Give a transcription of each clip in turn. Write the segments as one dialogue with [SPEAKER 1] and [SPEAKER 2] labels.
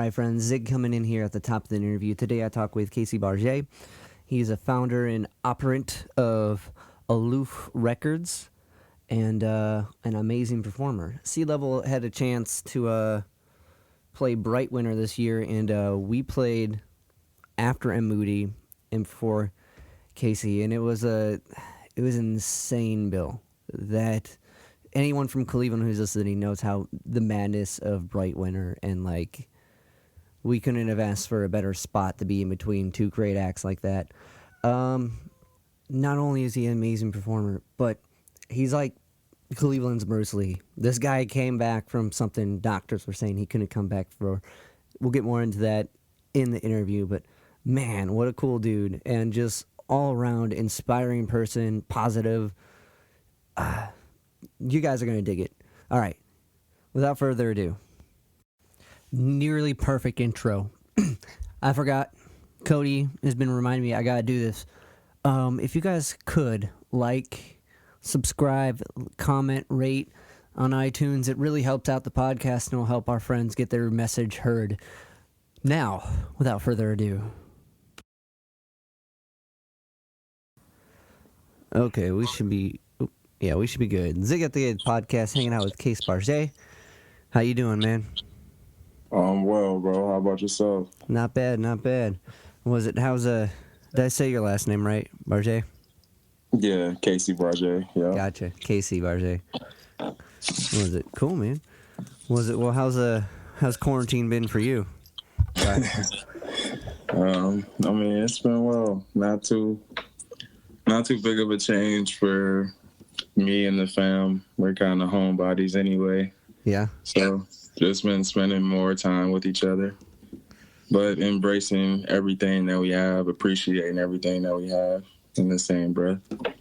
[SPEAKER 1] my friend Zig coming in here at the top of the interview. Today I talk with Bargé. He's a founder and operant of ALOOF Recs and an amazing performer. C-Level had a chance to play Bright Winter this year, and we played after M. Moody and before Casey, and it was insane, Bill. That anyone from Cleveland who's listening knows how the madness of Bright Winter, and like we couldn't have asked for a better spot to be in between two great acts like that. Not only is he an amazing performer, but he's like Cleveland's Bruce Lee. This guy came back from something doctors were saying he couldn't come back for. We'll get more into that in the interview, but man, what a cool dude, and just all around inspiring person, positive. You guys are going to dig it. All right. Without further ado, nearly perfect intro. I forgot. Cody has been reminding me I got to do this. If you guys could like, subscribe, comment, rate on iTunes, it really helps out the podcast and will help our friends get their message heard. Now, without further ado. Okay, we should be good. Zig At The Gig podcast, hanging out with Bargé. How you doing, man?
[SPEAKER 2] Well, bro. How about yourself?
[SPEAKER 1] Not bad. Did I say your last name right? Bargé?
[SPEAKER 2] Yeah, Bargé, yeah.
[SPEAKER 1] Gotcha. Bargé. Was it cool, man? Well, how's quarantine been for you?
[SPEAKER 2] It's been well. Not too big of a change for me and the fam. We're kind of homebodies anyway.
[SPEAKER 1] Yeah.
[SPEAKER 2] So just been spending more time with each other, but embracing everything that we have, appreciating everything that we have in the same breath.
[SPEAKER 1] There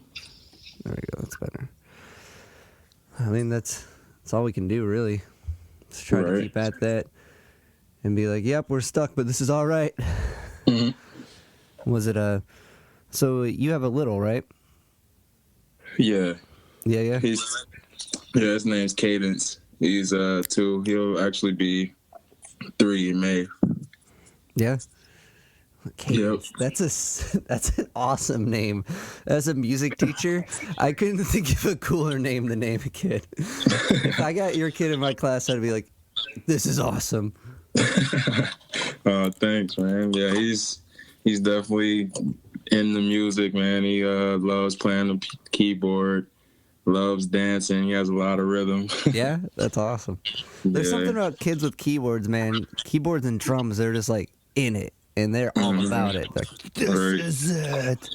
[SPEAKER 1] we go. That's better. I mean, that's all we can do, really. Just try to keep at that and be like, yep, we're stuck, but this is all right. Mm-hmm. Was it so you have a little, right?
[SPEAKER 2] Yeah.
[SPEAKER 1] Yeah.
[SPEAKER 2] His name's Cadence. He's 2. He'll actually be 3 in May.
[SPEAKER 1] Yeah. Cadence.
[SPEAKER 2] Yep.
[SPEAKER 1] That's an awesome name. As a music teacher, I couldn't think of a cooler name to name a kid. If I got your kid in my class, I'd be like, this is awesome.
[SPEAKER 2] Thanks, man. Yeah, he's definitely in the music, man. He loves playing the keyboard, loves dancing. He has a lot of rhythm. Yeah,
[SPEAKER 1] that's awesome. There's something about kids with keyboards, man. Keyboards and drums, they're just like in it, and they're all about it. They're like, this is it.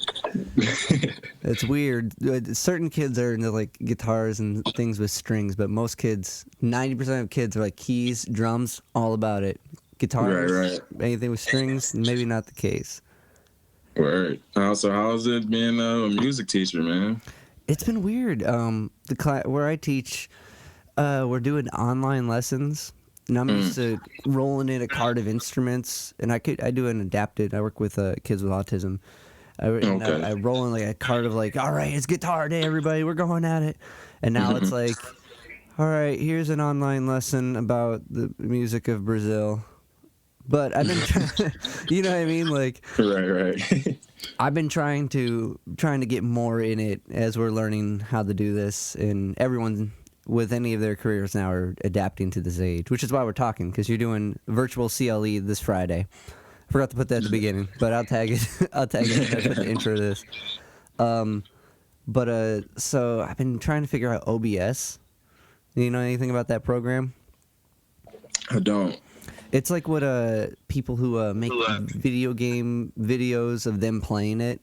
[SPEAKER 1] It's weird. Certain kids are into like guitars and things with strings, but most kids, 90% of kids are like keys, drums, all about it. Guitars, anything with strings, maybe not the case.
[SPEAKER 2] Right. So how's it being a music teacher, man?
[SPEAKER 1] It's been weird. The class where I teach, we're doing online lessons, and I'm used to rolling in a cart of instruments, and I do an adapted. I work with kids with autism. I roll in like a cart of like, all right, it's guitar day, everybody, we're going at it. And now it's like, all right, here's an online lesson about the music of Brazil. But I've been trying, you know what I mean? Like,
[SPEAKER 2] right.
[SPEAKER 1] I've been trying to get more in it as we're learning how to do this, and everyone with any of their careers now are adapting to this age, which is why we're talking, because you're doing virtual CLE this Friday. I forgot to put that at the beginning, but I'll tag it. I'll tag it and put the intro to this. So I've been trying to figure out OBS. Do you know anything about that program?
[SPEAKER 2] I don't.
[SPEAKER 1] It's like what people who make video game videos of them playing it.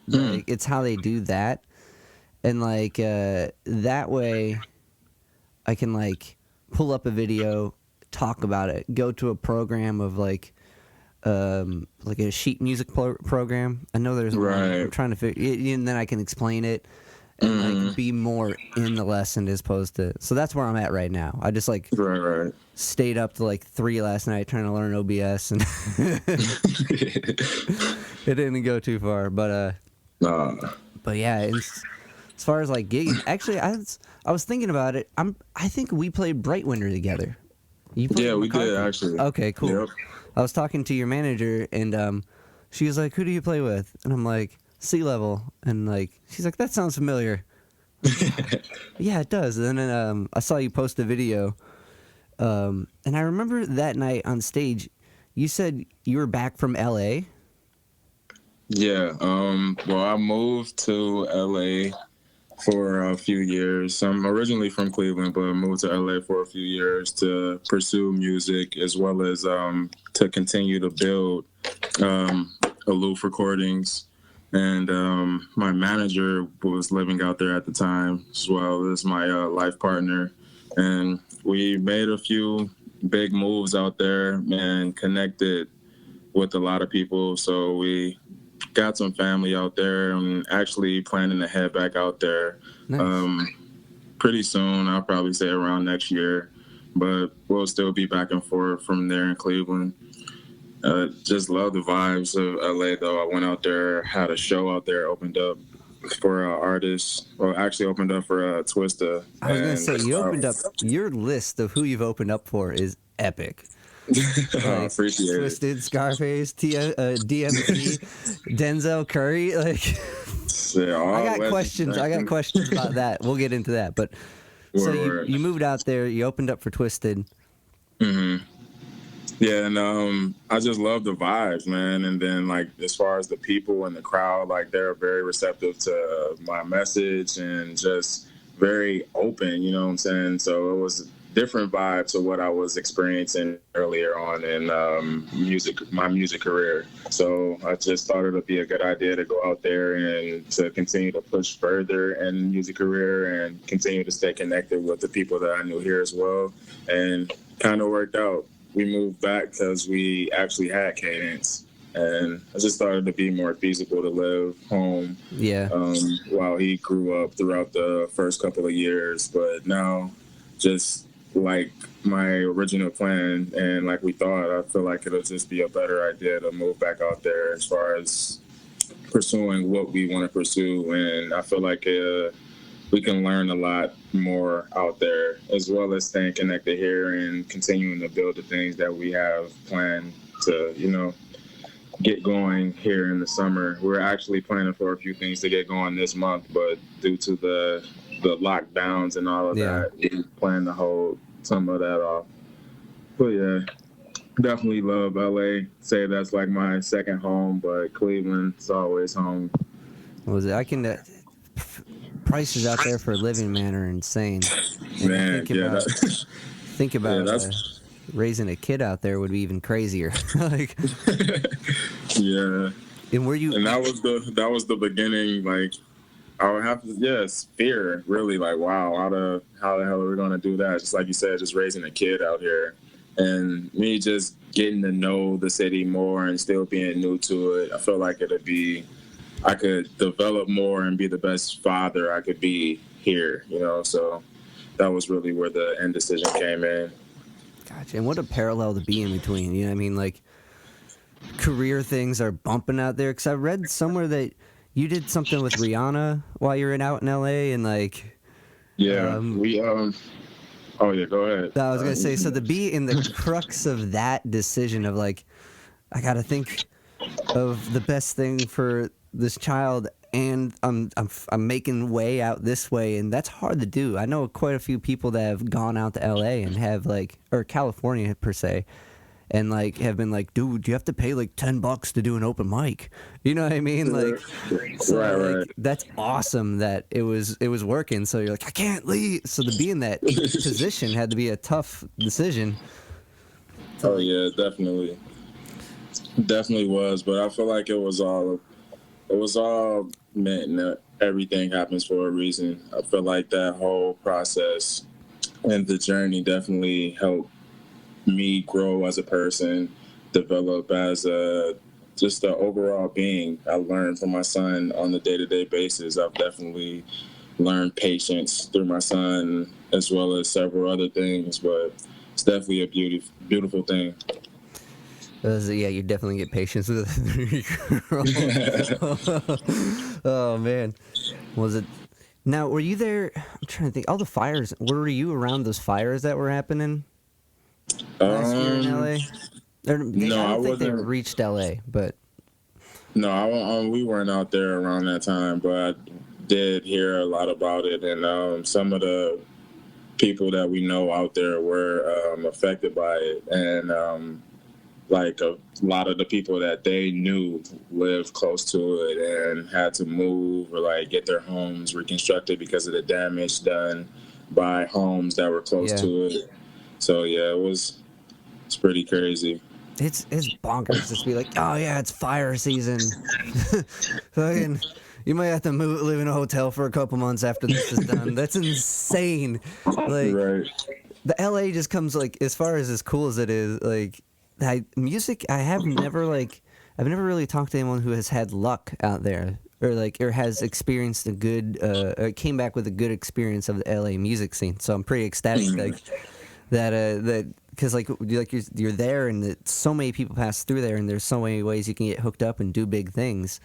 [SPEAKER 1] Like, it's how they do that, and like that way, I can like pull up a video, talk about it, go to a program of like a sheet music program. I know there's one. I'm trying to figure, and then I can explain it and like be more in the lesson as opposed to. So that's where I'm at right now. I just like stayed up to like 3 last night trying to learn OBS, and it didn't go too far. But yeah, as far as like gigging, actually, I was thinking about it. I think we played Bright Winter together.
[SPEAKER 2] Yeah, we did actually.
[SPEAKER 1] Okay, cool.
[SPEAKER 2] Yep.
[SPEAKER 1] I was talking to your manager, and she was like, "Who do you play with?" And I'm like, "Sea Level." And like, she's like, "That sounds familiar." Yeah, it does. And then I saw you post a video, and I remember that night on stage, you said you were back from LA.
[SPEAKER 2] Yeah. Well, I moved to LA for a few years. I'm originally from Cleveland, but moved to LA for a few years to pursue music as well as to continue to build ALOOF Recordings. And my manager was living out there at the time as well as my life partner. And we made a few big moves out there and connected with a lot of people. So we got some family out there and actually planning to head back out there pretty soon. I'll probably say around next year, but we'll still be back and forth from there in Cleveland. Just love the vibes of LA though. I went out there, had a show out there, opened up for artists, well actually opened up for Twista.
[SPEAKER 1] I was gonna say, you opened up, your list of who you've opened up for is epic.
[SPEAKER 2] I appreciate
[SPEAKER 1] Twisted, Scarface, DMC, Denzel Curry. Like,
[SPEAKER 2] yeah,
[SPEAKER 1] I got questions. I got questions about that. We'll get into that. But so you moved out there. You opened up for Twisted.
[SPEAKER 2] Mm-hmm. Yeah, and I just love the vibes, man. And then, like, as far as the people and the crowd, like, they're very receptive to my message and just very open. You know what I'm saying? So it was different vibe to what I was experiencing earlier on in my music career. So I just thought it would be a good idea to go out there and to continue to push further in the music career and continue to stay connected with the people that I knew here as well. And kind of worked out. We moved back because we actually had cadence. And I just thought it would be more feasible to live home while he grew up throughout the first couple of years. But now, just like my original plan and like we thought, I feel like it'll just be a better idea to move back out there as far as pursuing what we want to pursue. And I feel like we can learn a lot more out there, as well as staying connected here and continuing to build the things that we have planned to, get going here in the summer. We're actually planning for a few things to get going this month, but due to the lockdowns and all of that, we plan to hold some of that off. But yeah, definitely love LA. Say that's like my second home, but Cleveland's always home.
[SPEAKER 1] What was it? I can prices out there for a living, man, are insane. And
[SPEAKER 2] man,
[SPEAKER 1] think about raising a kid out there would be even crazier. Like,
[SPEAKER 2] yeah.
[SPEAKER 1] And were you?
[SPEAKER 2] And that was the beginning. Like, I would have to, fear, really, like, wow, how the hell are we going to do that? Just like you said, just raising a kid out here. And me just getting to know the city more and still being new to it, I feel like I could develop more and be the best father I could be here, So that was really where the end decision came in.
[SPEAKER 1] Gotcha. And what a parallel to be in between, you know what I mean? Like, career things are bumping out there. Because I read somewhere that you did something with Rihanna while you were out in LA, and like,
[SPEAKER 2] oh yeah, go ahead.
[SPEAKER 1] I was gonna say, so to be in the crux of that decision of like, I gotta think of the best thing for this child, and I'm making way out this way, and that's hard to do. I know quite a few people that have gone out to LA and have or California per se, and like have been like, dude, you have to pay like $10 to do an open mic. You know what I mean? Like, so
[SPEAKER 2] right.
[SPEAKER 1] That's awesome that it was working. So you're like, I can't leave. So to be in that position had to be a tough decision.
[SPEAKER 2] Oh yeah, definitely was. But I feel like it was all meant that everything happens for a reason. I feel like that whole process and the journey definitely helped me grow as a person, develop as just an overall being. I learned from my son on a day-to-day basis. I've definitely learned patience through my son, as well as several other things, but it's definitely a beautiful thing.
[SPEAKER 1] You definitely get patience with a Oh man, was it? Now, were you there? I'm trying to think. All the fires. Were you around those fires that were happening? last year in LA? I
[SPEAKER 2] No, I
[SPEAKER 1] don't think they
[SPEAKER 2] wasn't.
[SPEAKER 1] reached LA, but
[SPEAKER 2] No, we weren't out there around that time, but I did hear a lot about it, and some of the people that we know out there were affected by it, and like a lot of the people that they knew lived close to it and had to move or like get their homes reconstructed because of the damage done by homes that were close
[SPEAKER 1] yeah.
[SPEAKER 2] to it. So yeah, it's pretty crazy.
[SPEAKER 1] It's bonkers just to be like, oh yeah, it's fire season. Fucking, you might have to live in a hotel for a couple months after this is done. That's insane. Like,
[SPEAKER 2] Right.
[SPEAKER 1] the LA just comes like, as far as cool as it is, like, music. I've never really talked to anyone who has had luck out there, or has experienced a good, came back with a good experience of the LA music scene. So I'm pretty ecstatic, like that because like you're there, and so many people pass through there, and there's so many ways you can get hooked up and do big things.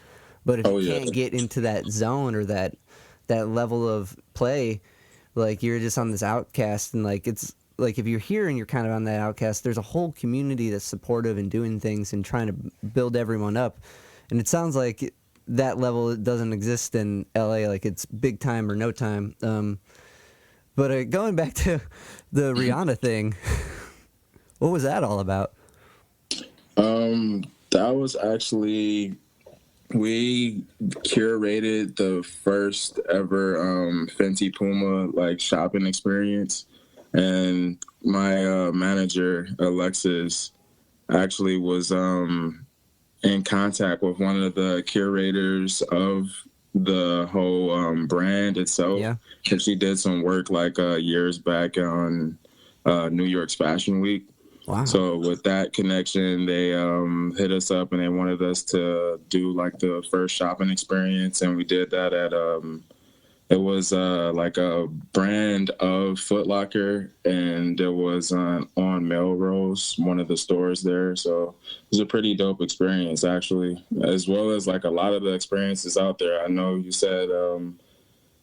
[SPEAKER 1] But if you can't get into that zone or that level of play, like, you're just on this outcast, and like, it's like, if you're here and you're kind of on that outcast, there's a whole community that's supportive and doing things and trying to build everyone up. And it sounds like that level doesn't exist in LA, like it's big time or no time. But going back to the Rihanna thing, what was that all about?
[SPEAKER 2] That was actually, we curated the first ever Fenty Puma like shopping experience, and my manager Alexis actually was in contact with one of the curators of the whole brand itself.
[SPEAKER 1] Yeah.
[SPEAKER 2] And she did some work like years back on New York's Fashion Week.
[SPEAKER 1] Wow.
[SPEAKER 2] So with that connection, they hit us up and they wanted us to do like the first shopping experience, and we did that at it was like a brand of Foot Locker, and it was on Melrose, one of the stores there. So it was a pretty dope experience, actually, as well as like a lot of the experiences out there. I know you said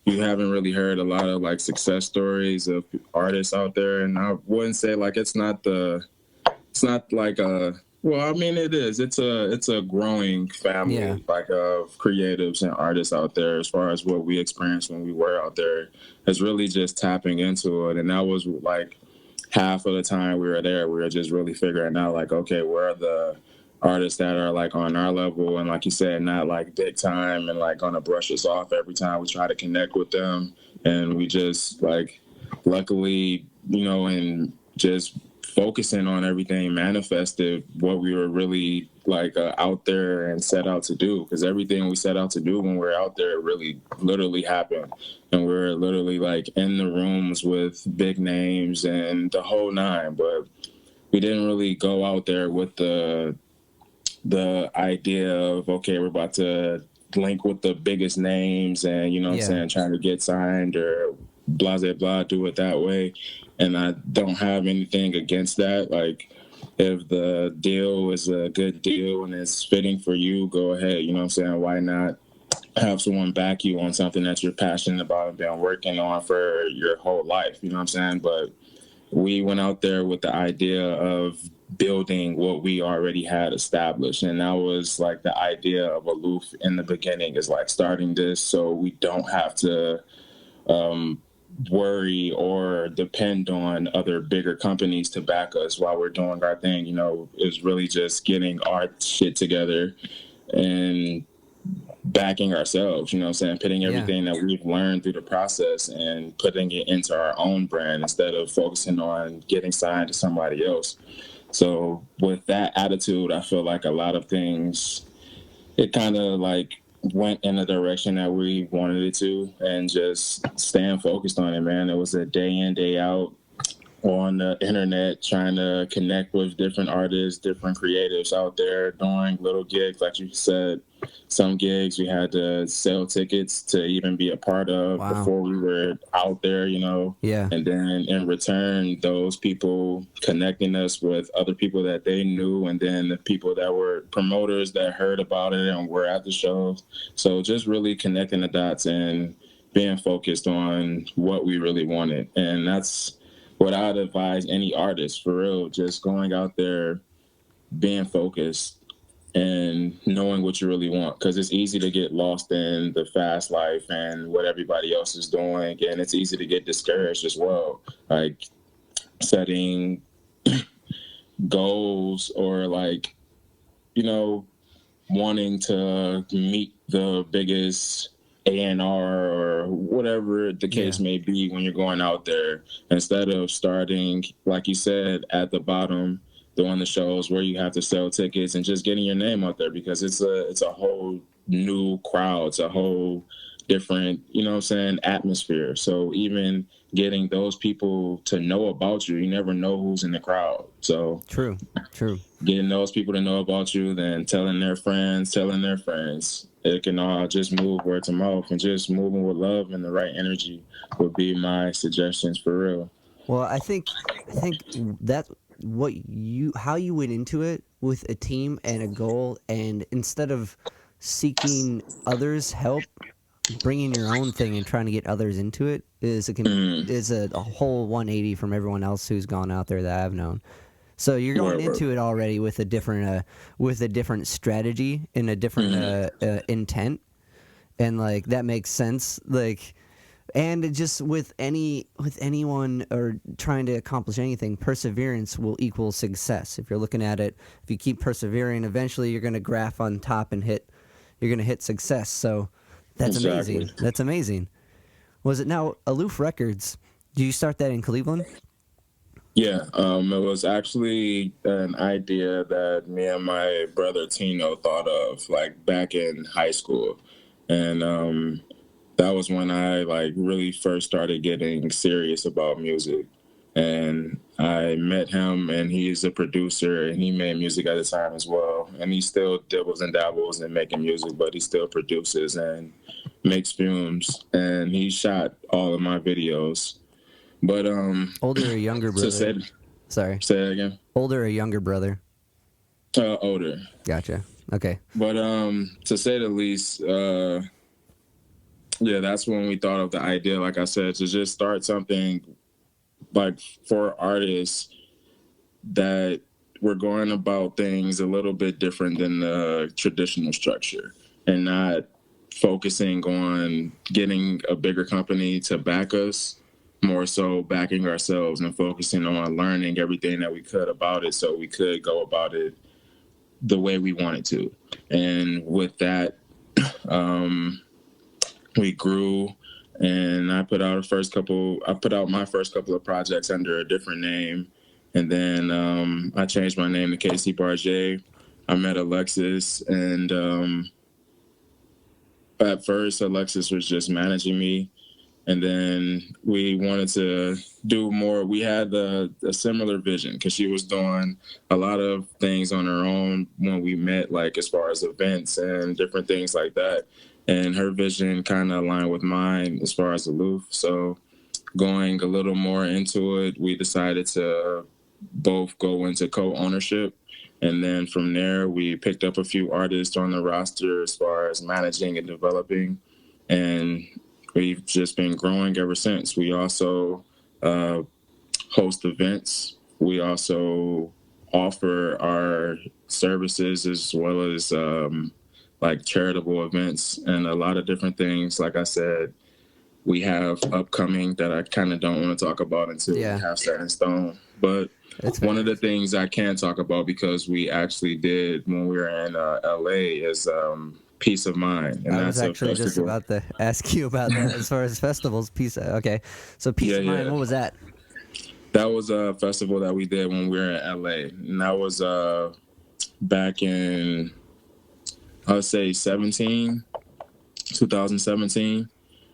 [SPEAKER 2] you haven't really heard a lot of like success stories of artists out there, and I wouldn't say like it's not like a, well, I mean, it is. It's a growing family, like, of creatives and artists out there. As far as what we experienced when we were out there, is really just tapping into it. And that was like half of the time we were there. We were just really figuring out like, okay, where are the artists that are like on our level, and like you said, not like big time and like gonna brush us off every time we try to connect with them. And we just like, luckily, and just focusing on everything manifested what we were really like out there and set out to do, because everything we set out to do when we were out there really literally happened, and we were literally like in the rooms with big names and the whole nine. But we didn't really go out there with the idea of, okay, we're about to link with the biggest names and what I'm saying, trying to get signed or blah blah blah, do it that way. And I don't have anything against that. Like, if the deal is a good deal and it's fitting for you, go ahead. You know what I'm saying? Why not have someone back you on something that you're passionate about and been working on for your whole life? You know what I'm saying? But we went out there with the idea of building what we already had established. And that was like the idea of ALOOF in the beginning, is like starting this so we don't have to worry or depend on other bigger companies to back us while we're doing our thing. It's really just getting our shit together and backing ourselves, you know what I'm saying? Putting everything that we've learned through the process and putting it into our own brand instead of focusing on getting signed to somebody else. So with that attitude, I feel like a lot of things, it kind of like went in the direction that we wanted it to, and just staying focused on it, man. It was a day in, day out on the internet, trying to connect with different artists, different creatives out there, doing little gigs. Like you said, some gigs we had to sell tickets to even be a part of before we were out there, And then in return, those people connecting us with other people that they knew, and then the people that were promoters that heard about it and were at the shows. So just really connecting the dots and being focused on what we really wanted. And that's what I'd advise any artist, for real, just going out there, being focused, and knowing what you really want, because it's easy to get lost in the fast life and what everybody else is doing, and it's easy to get discouraged as well, like setting goals or like, you know, wanting to meet the biggest A&R or whatever the case may be when you're going out there, instead of starting, like you said, at the bottom, doing the shows where you have to sell tickets and just getting your name out there, because it's a whole new crowd. It's a whole different, you know what I'm saying, atmosphere. So even getting those people to know about you, you never know who's in the crowd. So
[SPEAKER 1] True.
[SPEAKER 2] Getting those people to know about you, then telling their friends, it can all just move word to mouth, and just moving with love and the right energy would be my suggestions, for real.
[SPEAKER 1] Well, I think that's how you went into it, with a team and a goal, and instead of seeking others' help, bringing your own thing and trying to get others into it is a whole 180 from everyone else who's gone out there that I've known. So you're going into it already with a different strategy and a different intent, and like that makes sense. Like, and it just with anyone or trying to accomplish anything, perseverance will equal success. If you're looking at it, if you keep persevering, eventually you're going to graph on top and you're going to hit success. So that's amazing. That's amazing. Was it now ALOOF Records? Did you start that in Cleveland?
[SPEAKER 2] Yeah, it was actually an idea that me and my brother Tino thought of, like, back in high school. And that was when I, like, really first started getting serious about music. And I met him, and he's a producer, and he made music at the time as well. And he still dibbles and dabbles in making music, but he still produces and makes films. And he shot all of my videos. But
[SPEAKER 1] older or younger brother? Sorry.
[SPEAKER 2] Say that again.
[SPEAKER 1] Older or younger brother?
[SPEAKER 2] Older.
[SPEAKER 1] Gotcha. Okay.
[SPEAKER 2] But to say the least, that's when we thought of the idea, like I said, to just start something like for artists that we're going about things a little bit different than the traditional structure, and not focusing on getting a bigger company to back us, more so backing ourselves and focusing on learning everything that we could about it, so we could go about it the way we wanted to. And with that, we grew, and I put out my first couple of projects under a different name. And then I changed my name to Casey Bargé. I met Alexis, and at first Alexis was just managing me. And then we wanted to do more. We had a similar vision, because she was doing a lot of things on her own when we met, like as far as events and different things like that. And her vision kind of aligned with mine as far as ALOOF. So going a little more into it, we decided to both go into co-ownership. And then from there, we picked up a few artists on the roster as far as managing and developing. And we've just been growing ever since. We also host events. We also offer our services, as well as like charitable events and a lot of different things. Like I said, we have upcoming that I kind of don't want to talk about until we have set in stone. But one of the things I can talk about, because we actually did when we were in LA, is Peace of Mind. And
[SPEAKER 1] I was actually just about to ask you about that as far as festivals. Okay. So Peace of Mind, what was that?
[SPEAKER 2] That was a festival that we did when we were in LA. And that was back in, I would say 2017.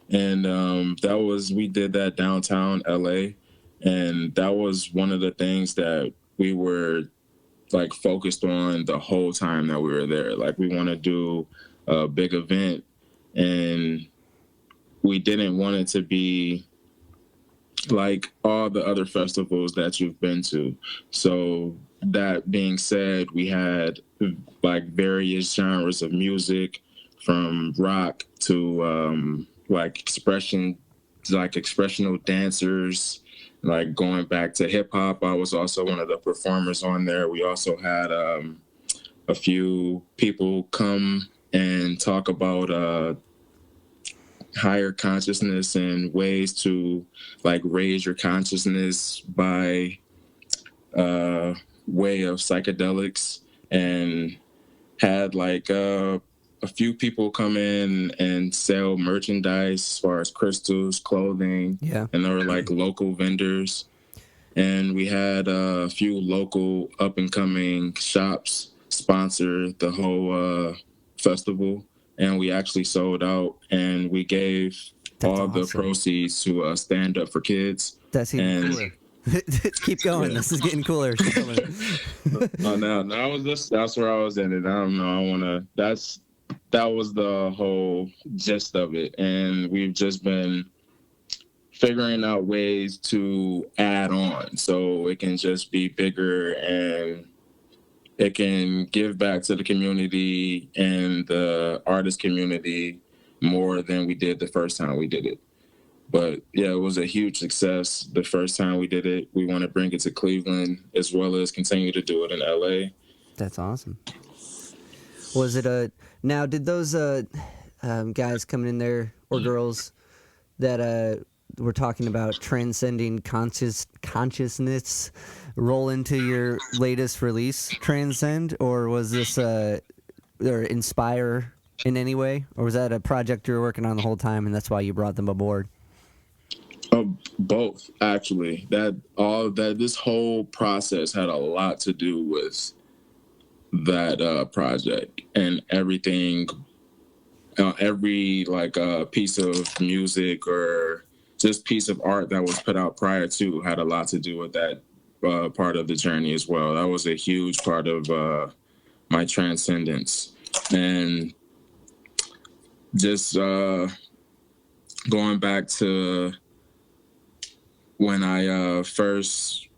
[SPEAKER 2] And we did that downtown LA. And that was one of the things that we were like focused on the whole time that we were there. Like, we want to do a big event, and we didn't want it to be like all the other festivals that you've been to. So that being said, we had like various genres of music, from rock to like expressional dancers, like going back to hip hop, I was also one of the performers on there. We also had a few people come and talk about higher consciousness and ways to like raise your consciousness by way of psychedelics, and had like a few people come in and sell merchandise as far as crystals, clothing, and there were like local vendors, and we had a few local up and coming shops sponsor the whole festival, and we actually sold out, and we gave all the proceeds to Stand Up for Kids.
[SPEAKER 1] That's even cooler. Keep going. This is getting cooler.
[SPEAKER 2] That's where I was in it. I don't know. That was the whole gist of it, and we've just been figuring out ways to add on so it can just be bigger and it can give back to the community and the artist community more than we did the first time we did it. But yeah, it was a huge success the first time we did it. We want to bring it to Cleveland as well as continue to do it in LA.
[SPEAKER 1] That's awesome. Was it now did those guys coming in there, or girls, that were talking about transcending consciousness roll into your latest release, Transcend, or was this or inspire in any way, or was that a project you were working on the whole time and that's why you brought them aboard?
[SPEAKER 2] Both, actually. This whole process had a lot to do with that project, and everything, every like piece of music or just piece of art that was put out prior to had a lot to do with that part of the journey as well. That was a huge part of my transcendence, and just going back to when I first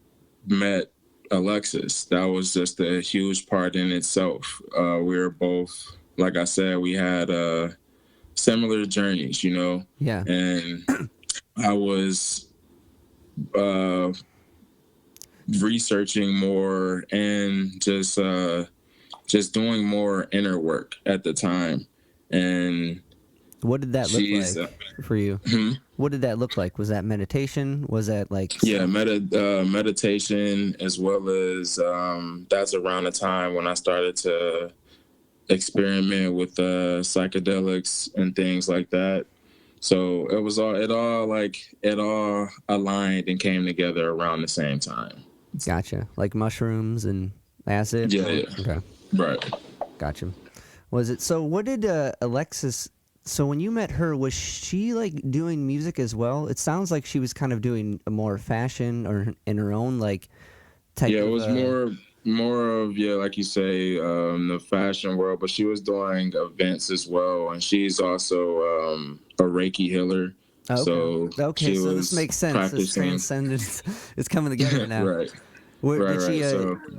[SPEAKER 2] met Alexis, that was just a huge part in itself. We were both, like I said, we had similar journeys, you know?
[SPEAKER 1] Yeah.
[SPEAKER 2] And I was researching more and just doing more inner work at the time. And
[SPEAKER 1] what did that look like for you? What did that look like? Was that meditation? Was that like...
[SPEAKER 2] Yeah, meditation, as well as that's around the time when I started to experiment with psychedelics and things like that. So it all aligned and came together around the same time.
[SPEAKER 1] Gotcha. Like mushrooms and acid?
[SPEAKER 2] Yeah.
[SPEAKER 1] Okay.
[SPEAKER 2] Right.
[SPEAKER 1] Gotcha. Was it... So what did Alexis... So when you met her, was she like doing music as well? It sounds like she was kind of doing a more fashion or in her own like type.
[SPEAKER 2] Yeah, it was more of like you say, the fashion world. But she was doing events as well, and she's also a Reiki healer.
[SPEAKER 1] Okay.
[SPEAKER 2] So
[SPEAKER 1] this makes sense. This transcendence is coming together now.
[SPEAKER 2] Right.
[SPEAKER 1] Did she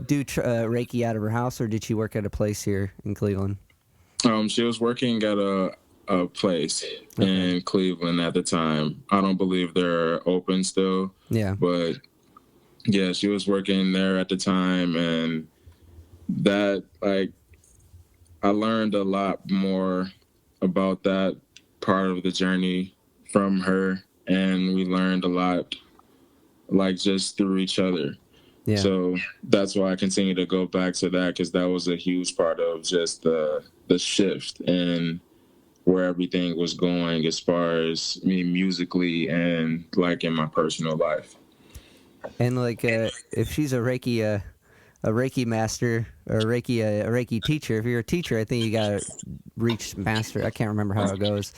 [SPEAKER 1] do Reiki out of her house, or did she work at a place here in Cleveland?
[SPEAKER 2] She was working at a place in Cleveland at the time. I don't believe they're open still.
[SPEAKER 1] Yeah.
[SPEAKER 2] But yeah, she was working there at the time, and that I learned a lot more about that part of the journey from her, and we learned a lot just through each other. Yeah. So that's why I continue to go back to that, because that was a huge part of just the shift and where everything was going as far as me musically and like in my personal life.
[SPEAKER 1] And like if she's a Reiki master or a Reiki teacher, if you're a teacher, I think you gotta reach master. I can't remember how it goes,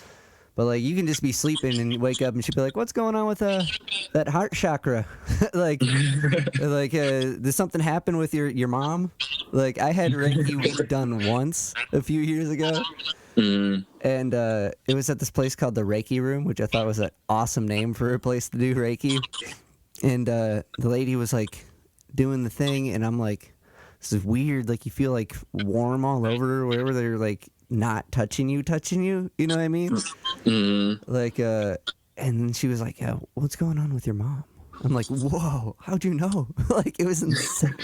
[SPEAKER 1] but like you can just be sleeping and wake up and she'd be like, "What's going on with that heart chakra?" like did something happen with your mom? Like I had Reiki done once a few years ago. Mm-hmm. And it was at this place called the Reiki Room, which I thought was an awesome name for a place to do Reiki. And the lady was like doing the thing, and I'm like, this is weird. Like you feel like warm all over, wherever they're like not touching you. You know what I mean? Mm-hmm. Like, and then she was like, "What's going on with your mom?" I'm like, whoa, how'd you know? Like, it was insane.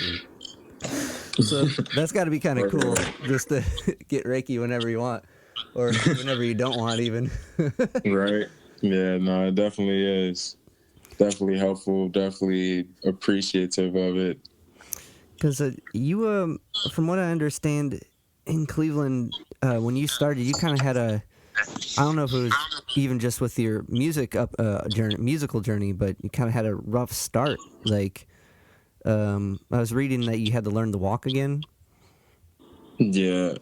[SPEAKER 1] So that's got to be kind of cool, just to get Reiki whenever you want, or whenever you don't want, even.
[SPEAKER 2] Right. Yeah, no, it definitely is. Definitely helpful, definitely appreciative of it.
[SPEAKER 1] Because you, from what I understand, in Cleveland, when you started, you kind of had a, I don't know if it was even just with your musical journey, but you kind of had a rough start. Like, I was reading that you had to learn to walk again.
[SPEAKER 2] Yeah.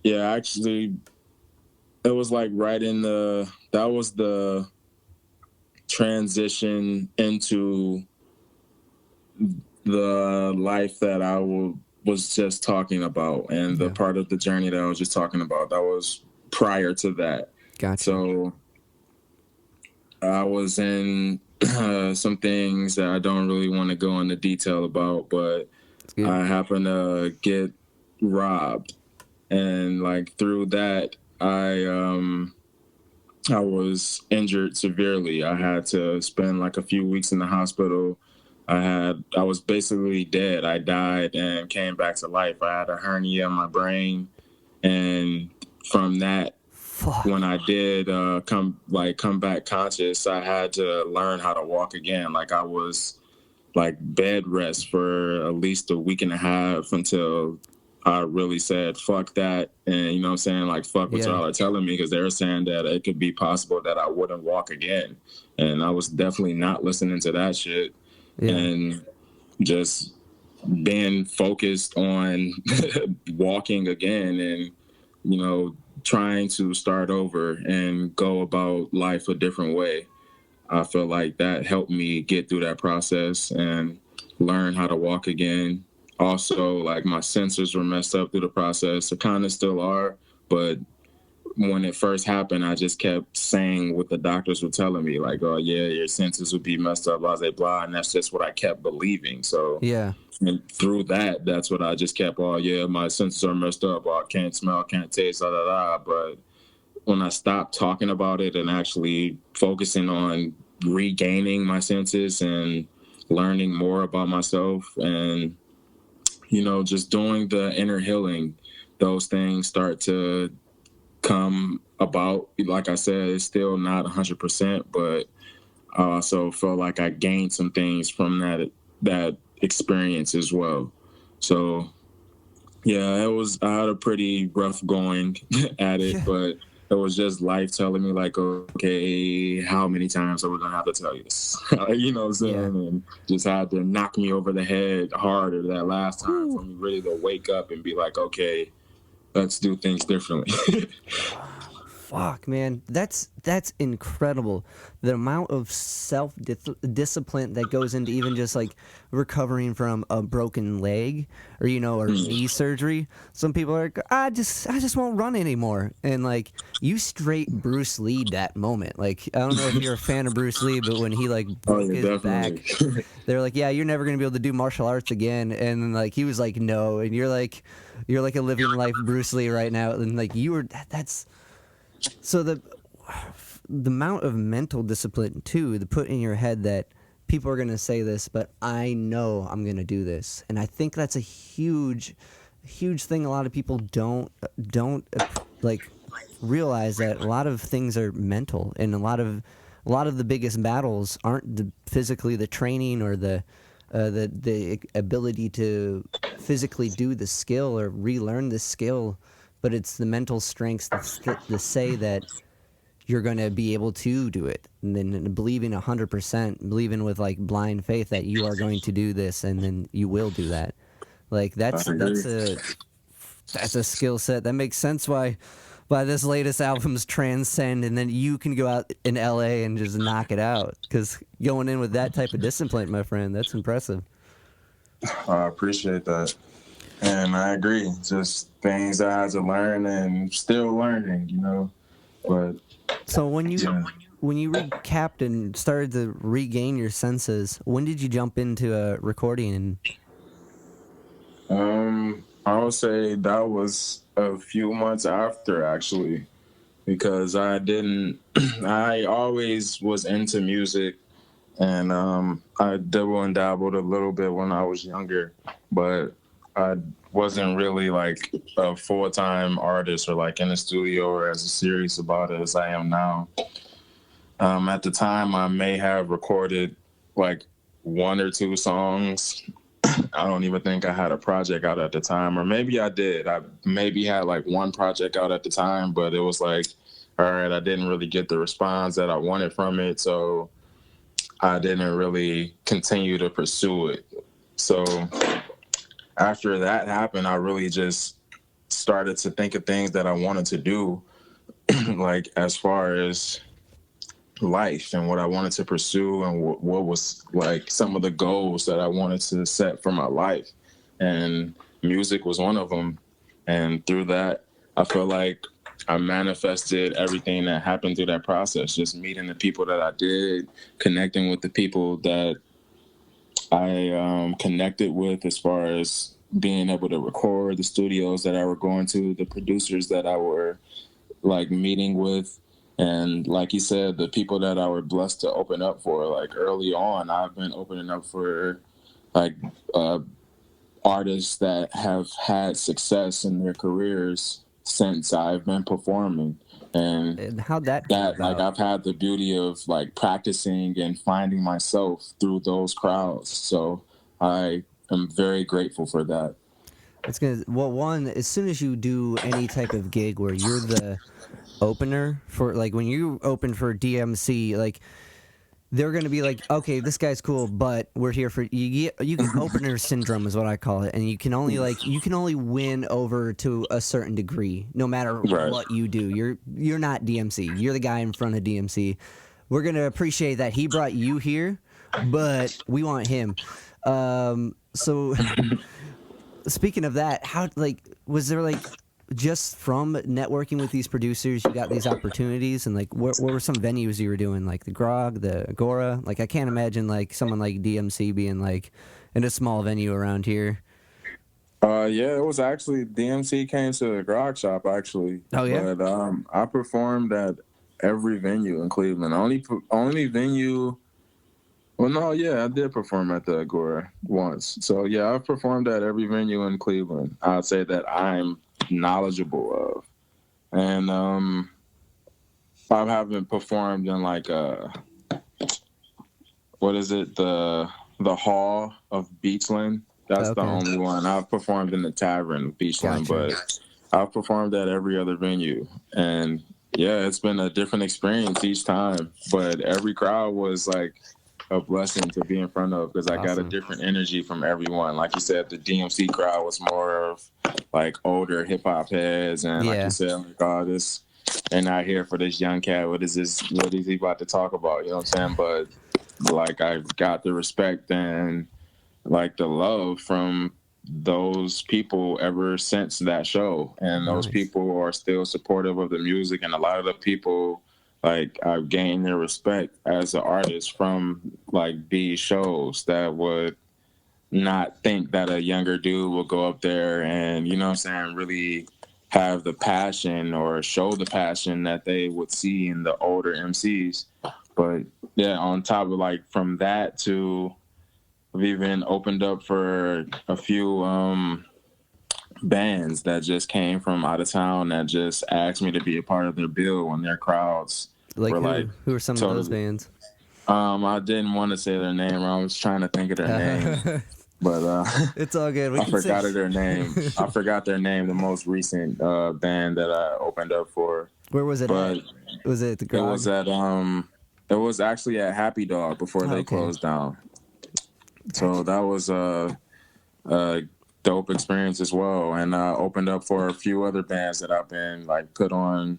[SPEAKER 2] Yeah, actually, it was like that was the transition into the life that I was just talking about, and the part of the journey that I was just talking about. That was prior to that.
[SPEAKER 1] Gotcha.
[SPEAKER 2] So I was in some things that I don't really want to go into detail about, but I happened to get robbed, and like through that, I was injured severely. I had to spend like a few weeks in the hospital. I was basically dead. I died and came back to life. I had a hernia in my brain, and from that, when I did come back conscious, I had to learn how to walk again. Like, I was like bed rest for at least a week and a half until I really said, fuck that. And, you know what I'm saying? Like, fuck what y'all are telling me, because they were saying that it could be possible that I wouldn't walk again. And I was definitely not listening to that shit. Yeah. And just being focused on walking again and, you know, trying to start over and go about life a different way. I feel like that helped me get through that process and learn how to walk again. Also, like, my senses were messed up through the process. They kind of still are, but when it first happened, I just kept saying what the doctors were telling me, like, oh yeah, your senses would be messed up, blah, blah, blah, and that's just what I kept believing. So yeah, and through that, that's what I just kept, oh yeah, my senses are messed up, oh, I can't smell, can't taste, da, da, da. But when I stopped talking about it and actually focusing on regaining my senses and learning more about myself and, you know, just doing the inner healing, those things start to come about. Like I said, it's still not 100%, but I also felt like I gained some things from that experience as well. So yeah, I had a pretty rough going at it, but it was just life telling me, like, okay, how many times are we gonna have to tell you this? You know what I'm saying? And just had to knock me over the head harder that last time for me really to wake up and be like, okay, let's do things differently.
[SPEAKER 1] Fuck, man, that's incredible. The amount of self-discipline that goes into even just like recovering from a broken leg, or or knee surgery. Some people are like, I just won't run anymore, and like, you straight Bruce Lee that moment. Like, I don't know if you're a fan of Bruce Lee, but when he like broke his back, they're like, yeah, you're never gonna be able to do martial arts again, and like, he was like, no, and you're like a living life Bruce Lee right now, and like, you were that's. So the amount of mental discipline too, to put in your head that people are going to say this, but I know I'm going to do this, and I think that's a huge thing. A lot of people don't like realize that a lot of things are mental, and a lot of the biggest battles aren't physically the training or the ability to physically do the skill or relearn the skill. But it's the mental strength to say that you're going to be able to do it. And then believing 100%, believing with like blind faith that you are going to do this, and then you will do that. Like, that's a skill set. That makes sense why this latest album's Transcend, and then you can go out in LA and just knock it out. Because going in with that type of discipline, my friend, that's impressive.
[SPEAKER 2] I appreciate that. And I agree. Just things I had to learn and still learning, you know. But
[SPEAKER 1] so when you recapped and started to regain your senses, when did you jump into recording?
[SPEAKER 2] I would say that was a few months after, actually, because I always was into music. and I dabbled and dabbled a little bit when I was younger, but I wasn't really like a full-time artist or like in the studio or as serious about it as I am now. At the time, I may have recorded like one or two songs. I don't even think I had a project out at the time, or maybe I did. I maybe had like one project out at the time, but it was like, all right, I didn't really get the response that I wanted from it, so I didn't really continue to pursue it. So after that happened, I really just started to think of things that I wanted to do, like as far as life and what I wanted to pursue and what was like some of the goals that I wanted to set for my life. And music was one of them. And through that, I feel like I manifested everything that happened through that process, just meeting the people that I did, connecting with the people that I connected with as far as being able to record, the studios that I were going to, the producers that I were like meeting with. And like you said, the people that I were blessed to open up for, like early on, I've been opening up for like artists that have had success in their careers since I've been performing.
[SPEAKER 1] And how'd that come
[SPEAKER 2] That like
[SPEAKER 1] about?
[SPEAKER 2] I've had the beauty of like practicing and finding myself through those crowds. So I am very grateful for that.
[SPEAKER 1] It's gonna well, one, as soon as you do any type of gig where you're the opener for, like when you open for DMC, like they're gonna be like, okay, this guy's cool, but we're here for you get opener syndrome is what I call it, and you can only win over to a certain degree, no matter
[SPEAKER 2] Right.
[SPEAKER 1] what you do. You're not DMC. You're the guy in front of DMC. We're gonna appreciate that he brought you here, but we want him. So speaking of that, how like was there like just from networking with these producers, you got these opportunities, and like what were some venues you were doing, like the Grog, the Agora? Like I can't imagine like someone like DMC being like in a small venue around here.
[SPEAKER 2] Yeah, it was actually DMC came to the Grog Shop actually.
[SPEAKER 1] Oh yeah,
[SPEAKER 2] But I performed at every venue in Cleveland. Only venue. Well, no, yeah, I did perform at the Agora once. So yeah, I've performed at every venue in Cleveland. I'd say that I'm knowledgeable of, and I haven't performed in like what is it, the Hall of Beachland. That's the
[SPEAKER 1] okay,
[SPEAKER 2] only one. I've performed in the Tavern of Beachland,
[SPEAKER 1] gotcha.
[SPEAKER 2] but I've performed at every other venue. And yeah, it's been a different experience each time. But every crowd was like a blessing to be in front of because I got a
[SPEAKER 1] Awesome.
[SPEAKER 2] different energy from everyone. Like you said, the DMC crowd was more of like older hip hop heads. And like you
[SPEAKER 1] Yeah,
[SPEAKER 2] said, like, oh, they're not here for this young cat. What is this? What is he about to talk about? You know what I'm saying? But like I've got the respect and like the love from those people ever since that show, and those
[SPEAKER 1] nice.
[SPEAKER 2] people are still supportive of the music, and a lot of the people like I've gained their respect as an artist from like these shows that would not think that a younger dude will go up there and you know what I'm saying really have the passion or show the passion that they would see in the older MCs. But yeah, on top of like from that to we've even opened up for a few bands that just came from out of town that just asked me to be a part of their bill when their crowds
[SPEAKER 1] Like
[SPEAKER 2] were like
[SPEAKER 1] who are some of those
[SPEAKER 2] totally.
[SPEAKER 1] bands?
[SPEAKER 2] I didn't want to say their name. I was trying to think of their name, but
[SPEAKER 1] It's all good. We
[SPEAKER 2] I
[SPEAKER 1] can say.
[SPEAKER 2] forgot their name. I forgot their name. The most recent band that I opened up for,
[SPEAKER 1] Where was it
[SPEAKER 2] but
[SPEAKER 1] at? Was it at the
[SPEAKER 2] it was
[SPEAKER 1] Grog?
[SPEAKER 2] at it was actually at Happy Dog before
[SPEAKER 1] Oh,
[SPEAKER 2] they
[SPEAKER 1] okay,
[SPEAKER 2] closed down. So
[SPEAKER 1] gotcha.
[SPEAKER 2] that was a dope experience as well, and opened up for a few other bands that I've been like put on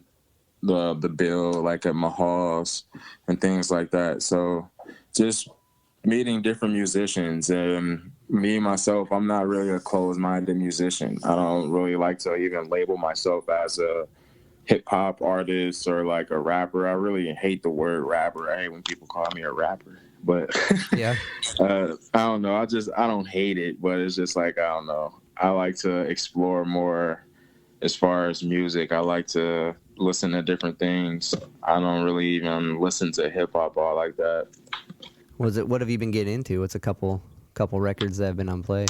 [SPEAKER 2] the bill, like at Mahal's and things like that. So just meeting different musicians, and me myself, I'm not really a closed-minded musician. I don't really like to even label myself as a hip hop artist or like a rapper. I really hate the word rapper. I hate when people call me a rapper. But
[SPEAKER 1] Yeah.
[SPEAKER 2] I don't know. I don't hate it, but it's just like I don't know. I like to explore more as far as music. I like to listen to different things. I don't really even listen to hip hop all like that.
[SPEAKER 1] What have you been getting into? What's a couple records that have been on play?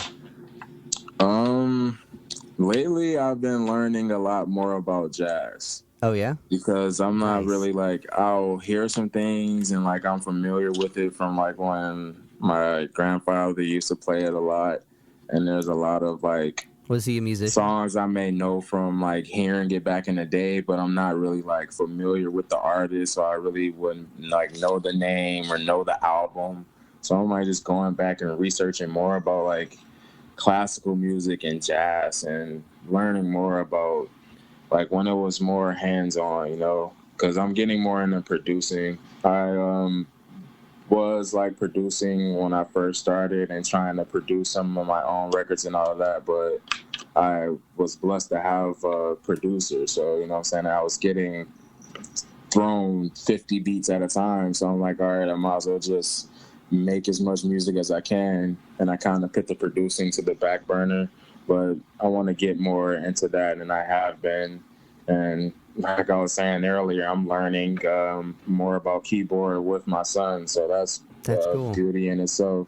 [SPEAKER 2] Lately I've been learning a lot more about jazz.
[SPEAKER 1] Oh yeah?
[SPEAKER 2] Because I'm not
[SPEAKER 1] Nice.
[SPEAKER 2] really like, I'll hear some things and like I'm familiar with it from like when my grandfather used to play it a lot, and there's a lot of like,
[SPEAKER 1] was he a musician?
[SPEAKER 2] Songs I may know from like hearing it back in the day, but I'm not really like familiar with the artist, so I really wouldn't like know the name or know the album. So I'm like just going back and researching more about like classical music and jazz and learning more about like when it was more hands-on, you know, because I'm getting more into producing. I was like producing when I first started and trying to produce some of my own records and all of that, but I was blessed to have a producer. So, you know what I'm saying? I was getting thrown 50 beats at a time. So I'm like, all right, I might as well just make as much music as I can. And I kind of put the producing to the back burner. But I want to get more into that, and I have been. And like I was saying earlier, I'm learning more about keyboard with my son. So that's
[SPEAKER 1] cool.
[SPEAKER 2] Beauty in itself.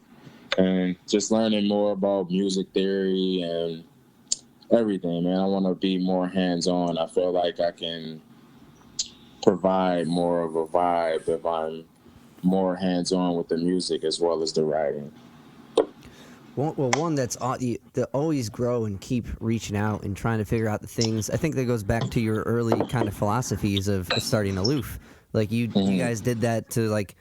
[SPEAKER 2] And just learning more about music theory and everything, man. I want to be more hands-on. I feel like I can provide more of a vibe if I'm more hands-on with the music as well as the writing.
[SPEAKER 1] Well, one that's to always grow and keep reaching out and trying to figure out the things. I think that goes back to your early kind of philosophies of starting ALOOF. Like you guys did that to like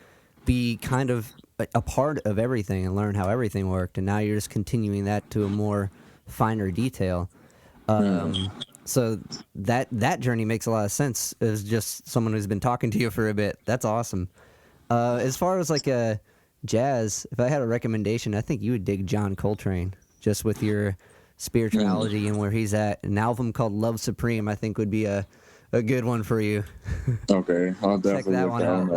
[SPEAKER 1] be kind of a part of everything and learn how everything worked, and now you're just continuing that to a more finer detail. So that journey makes a lot of sense as just someone who's been talking to you for a bit. That's awesome. As far as like a jazz, if I had a recommendation, I think you would dig John Coltrane, just with your spirituality and where he's at. An album called Love Supreme, I think, would be a good one for you.
[SPEAKER 2] Okay, I'll definitely
[SPEAKER 1] check that one out.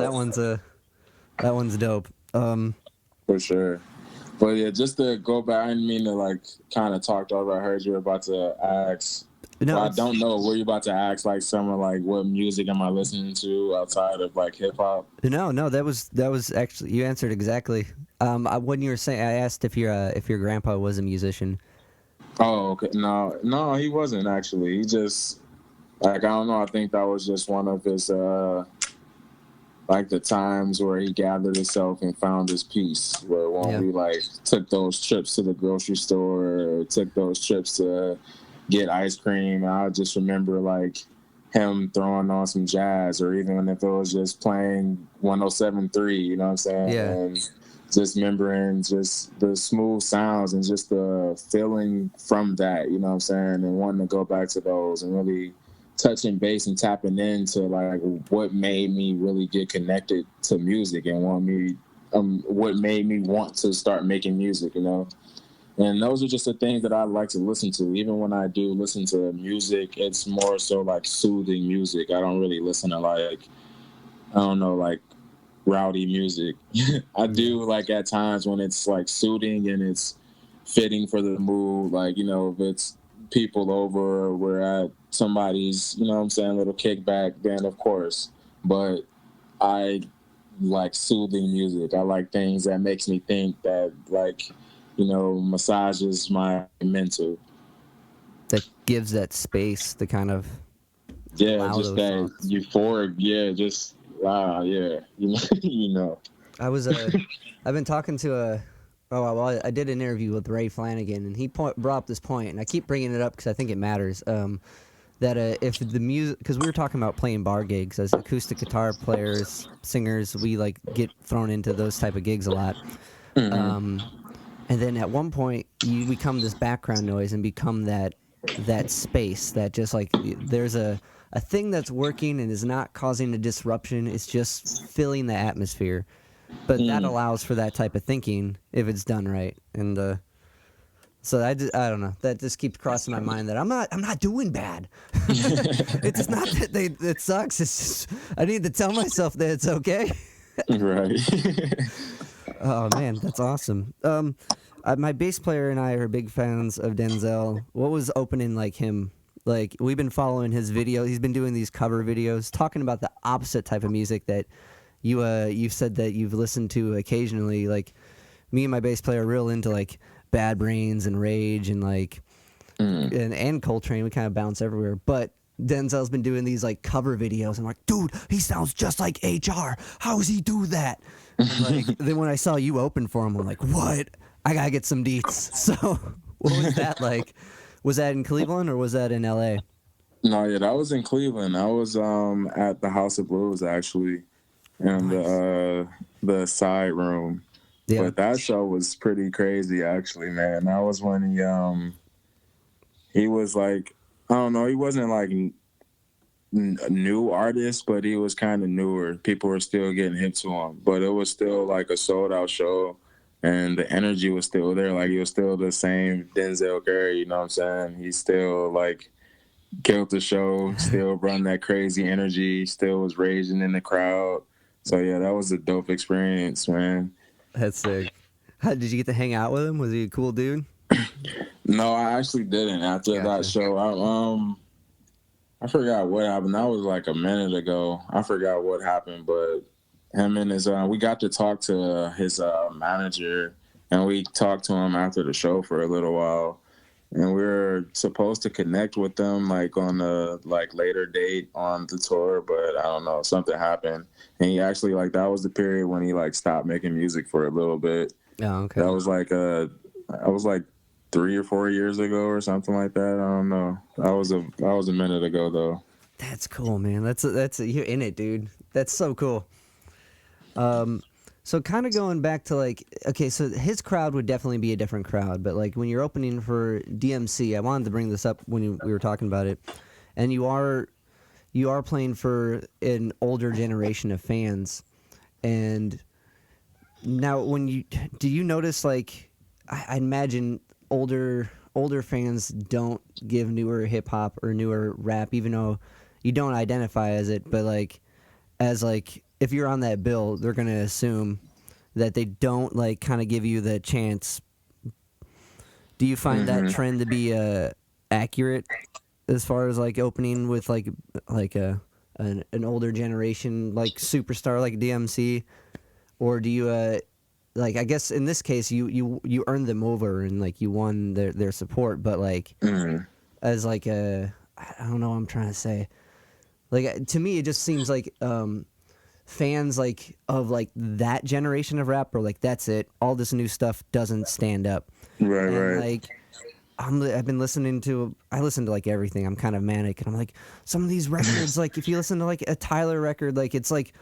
[SPEAKER 1] That one's dope.
[SPEAKER 2] For sure. But yeah, just to go back, I didn't mean to like kind of talk over. I heard you were about to ask. No, I don't know. Were you about to ask like someone like what music am I listening to outside of like hip hop?
[SPEAKER 1] No, that was actually, you answered exactly. When you were saying, I asked if your grandpa was a musician.
[SPEAKER 2] Oh, okay. No, he wasn't actually. He just like, I don't know. I think that was just one of his like the times where he gathered himself and found his peace. Where when we like took those trips to the grocery store, or took those trips to get ice cream, I just remember like him throwing on some jazz, or even if it was just playing 107.3, you know what I'm saying?
[SPEAKER 1] Yeah.
[SPEAKER 2] And just remembering just the smooth sounds and just the feeling from that, you know what I'm saying? And wanting to go back to those and really touching base and tapping into like what made me really get connected to music and what made me want to start making music, you know? And those are just the things that I like to listen to. Even when I do listen to music, it's more so like soothing music. I don't really listen to like, I don't know, like rowdy music. I do like at times when it's like soothing and it's fitting for the mood. Like, you know, if it's people over or we're at somebody's, you know what I'm saying, little kickback, then of course. But I like soothing music. I like things that makes me think, that like, you know, massages my mental.
[SPEAKER 1] That gives that space to kind of
[SPEAKER 2] just that euphoric, you know.
[SPEAKER 1] I've been talking to I did an interview with Ray Flanagan, and he brought up this point, and I keep bringing it up because I think it matters. That if the music, because we were talking about playing bar gigs as acoustic guitar players, singers, we like get thrown into those type of gigs a lot. And then at one point you become this background noise and become that space that just like there's a thing that's working and is not causing a disruption. It's just filling the atmosphere. But that allows for that type of thinking if it's done right. And so I don't know. That just keeps crossing my mind that I'm not doing bad. It's not that it sucks. It's just I need to tell myself that it's okay.
[SPEAKER 2] Right.
[SPEAKER 1] Oh man, that's awesome. My bass player and I are big fans of Denzel. What was opening like him? Like, we've been following his video. He's been doing these cover videos, talking about the opposite type of music that you've said that you've listened to occasionally. Like me and my bass player are real into like Bad Brains and Rage and like and Coltrane. We kind of bounce everywhere, but Denzel's been doing these like cover videos. I'm like, dude, he sounds just like HR. How does he do that? And, like, then when I saw you open for him, I'm like, what? I gotta get some deets. So what was that like? Was that in Cleveland or was that in LA?
[SPEAKER 2] No, yeah, that was in Cleveland. I was at the House of Blues actually, in the side room. Yeah. But that show was pretty crazy actually, man. That was when he was like, I don't know, he wasn't like a new artist, but he was kind of newer. People were still getting hip to him, but it was still like a sold out show. And the energy was still there. Like, he was still the same Denzel Curry, you know what I'm saying? He still, like, killed the show, still run that crazy energy, still was raging in the crowd. So, yeah, that was a dope experience, man.
[SPEAKER 1] That's sick. Did you get to hang out with him? Was he a cool dude?
[SPEAKER 2] No, I actually didn't. After that show, I forgot what happened. That was, like, a minute ago. I forgot what happened, but him and his we got to talk to his manager, and we talked to him after the show for a little while, and we were supposed to connect with them like on a like later date on the tour, but I don't know, something happened, and he actually like that was the period when he like stopped making music for a little bit.
[SPEAKER 1] Oh, okay.
[SPEAKER 2] That was like 3 or 4 years ago or something like that. I don't know. That was a minute ago though.
[SPEAKER 1] That's cool, man. That's you're in it, dude. That's so cool. So kind of going back to like, okay, so his crowd would definitely be a different crowd, but like when you're opening for DMC, I wanted to bring this up when we were talking about it, and you are playing for an older generation of fans, and now do you notice like, I imagine older fans don't give newer hip hop or newer rap, even though you don't identify as it, but like as like, if you're on that bill, they're going to assume that they don't like kind of give you the chance. Do you find that trend to be accurate as far as like opening with like an older generation like superstar like DMC, or do you like, I guess in this case you earned them over and like you won their support, but like as like I don't know what I'm trying to say. Like, to me it just seems like fans like of like that generation of rap are like, that's it, all this new stuff doesn't stand up.
[SPEAKER 2] Right.
[SPEAKER 1] Like I've been listening to like everything. I'm kind of manic, and I'm like, some of these records, like if you listen to like a Tyler record, like it's like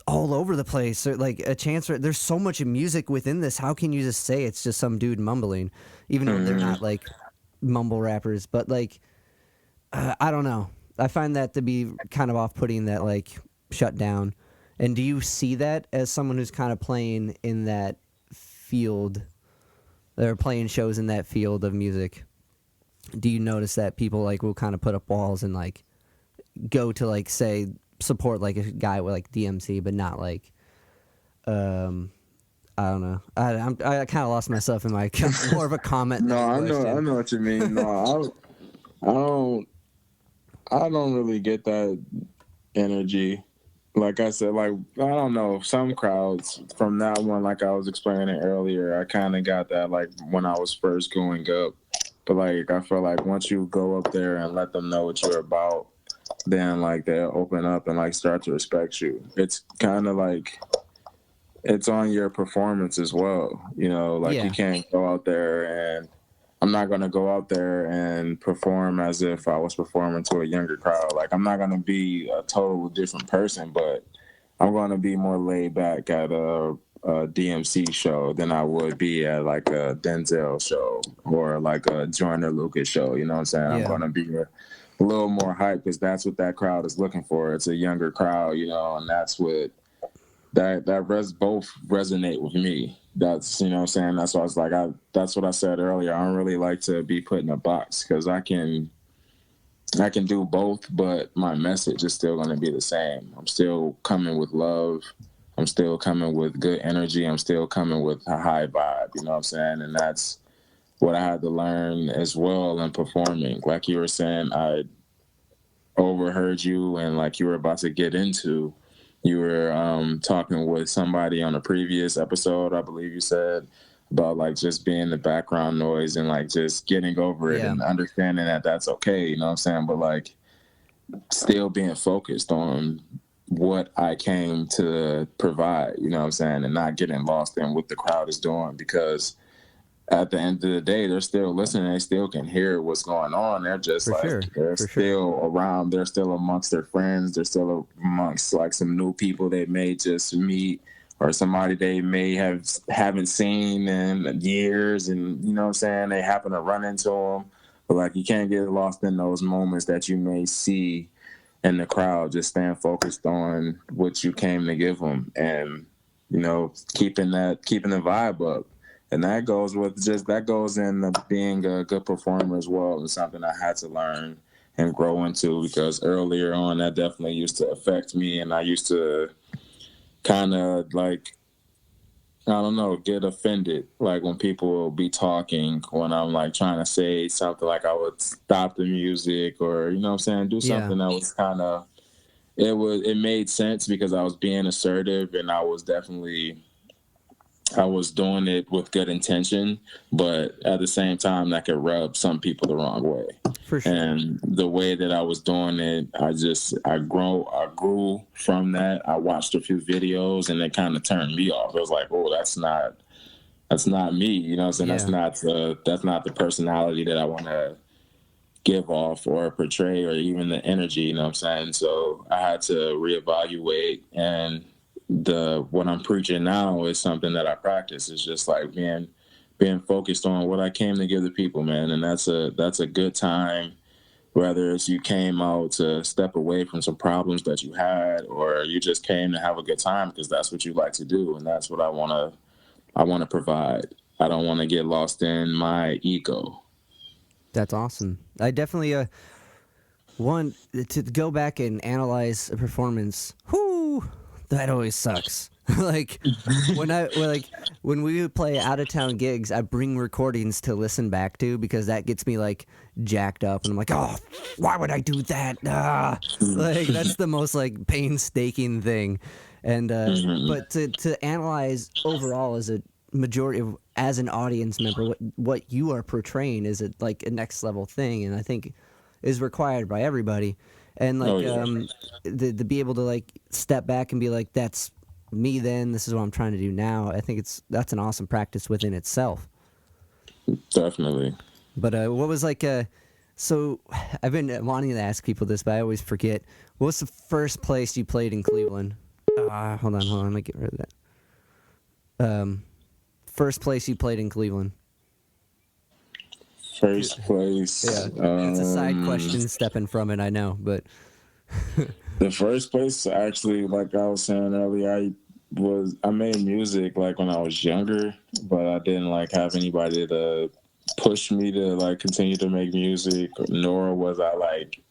[SPEAKER 1] all over the place, or like a Chance. There's so much music within this. How can you just say it's just some dude mumbling, even though they're not like mumble rappers? But like I don't know. I find that to be kind of off-putting, that like shut down. And do you see that as someone who's kind of playing in that field, or playing shows in that field of music? Do you notice that people like will kind of put up walls and like go to like say support like a guy with like DMC, but not like I don't know. I kind of lost myself in my more of a comment.
[SPEAKER 2] No, I know what you mean. No, I don't really get that energy. Like I said, like, I don't know, some crowds from that one, like I was explaining earlier, I kind of got that, like, when I was first going up. But, like, I feel like once you go up there and let them know what you're about, then, like, they'll open up and, like, start to respect you. It's kind of like, it's on your performance as well, you know? Like, you can't go out there and, I'm not going to go out there and perform as if I was performing to a younger crowd. Like, I'm not going to be a total different person, but I'm going to be more laid back at a DMC show than I would be at, like, a Denzel show or, like, a Joyner Lucas show. You know what I'm saying? Yeah. I'm going to be a little more hype because that's what that crowd is looking for. It's a younger crowd, you know, and that's what both resonate with me. That's, you know what I'm saying? That's why I was like, that's what I said earlier. I don't really like to be put in a box because I can do both, but my message is still going to be the same. I'm still coming with love. I'm still coming with good energy. I'm still coming with a high vibe, you know what I'm saying? And that's what I had to learn as well in performing. Like you were saying, I overheard you and like you were about to get into, you were talking with somebody on a previous episode, I believe you said, about like just being the background noise and like just getting over it and understanding that that's okay, you know what I'm saying? But like still being focused on what I came to provide, you know what I'm saying? And not getting lost in what the crowd is doing, because at the end of the day, they're still listening. They still can hear what's going on. They're just they're still around. They're still amongst their friends. They're still amongst like some new people they may just meet, or somebody they may haven't seen in years. And you know what I'm saying? They happen to run into them. But like, you can't get lost in those moments that you may see in the crowd. Just staying focused on what you came to give them, and you know, keeping the vibe up. And that goes in being a good performer as well. It's something I had to learn and grow into, because earlier on that definitely used to affect me, and I used to kind of like, I don't know, get offended like when people will be talking when I'm like trying to say something. Like I would stop the music, or you know what I'm saying, do something that was kind of, it made sense because I was being assertive, and I was doing it with good intention, but at the same time, that could rub some people the wrong way.
[SPEAKER 1] For sure.
[SPEAKER 2] And the way that I was doing it, I grew from that. I watched a few videos, and it kind of turned me off. I was like, oh, that's not me. You know what I'm saying? That's not the personality that I want to give off or portray, or even the energy. You know what I'm saying? So I had to reevaluate, and what I'm preaching now is something that I practice. It's just like being focused on what I came to give the people, man. And that's a good time, whether it's you came out to step away from some problems that you had, or you just came to have a good time because that's what you like to do. And that's what I want to provide. I don't want to get lost in my ego.
[SPEAKER 1] That's awesome. I definitely want to go back and analyze a performance. Whoo! That always sucks. Like when we would play out of town gigs, I bring recordings to listen back to, because that gets me like jacked up, and I'm like, oh, why would I do that? Like that's the most like painstaking thing. And but to analyze overall as a majority of, as an audience member, what you are portraying is like a next level thing, and I think is required by everybody. And like to be able to like step back and be like, that's me then, this is what I'm trying to do now. I think that's an awesome practice within itself.
[SPEAKER 2] Definitely.
[SPEAKER 1] But what was like so I've been wanting to ask people this, but I always forget. What was the first place you played in Cleveland? Hold on, let me get rid of that. First place you played in Cleveland.
[SPEAKER 2] First place.
[SPEAKER 1] Yeah, it's a side question stepping from it, I know, but
[SPEAKER 2] the first place, actually, like I was saying earlier, I made music like when I was younger, but I didn't like have anybody to push me to like continue to make music, nor was I like,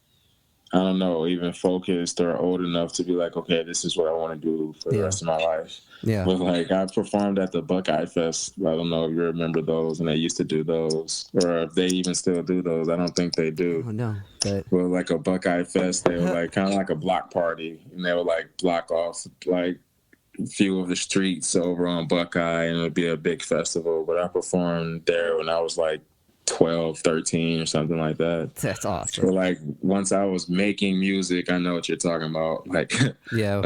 [SPEAKER 2] I don't know, even focused or old enough to be like, okay, this is what I want to do for the rest of my life. Yeah. But like, I performed at the Buckeye Fest. I don't know if you remember those, and they used to do those, or if they even still do those. I don't think they do.
[SPEAKER 1] Oh no. But
[SPEAKER 2] like a Buckeye Fest, they were like kind of like a block party, and they would like block off like a few of the streets over on Buckeye, and it would be a big festival. But I performed there when I was like 12, 13 or something like that.
[SPEAKER 1] That's awesome.
[SPEAKER 2] So like once I was making music, I know what you're talking about. Like,
[SPEAKER 1] yeah.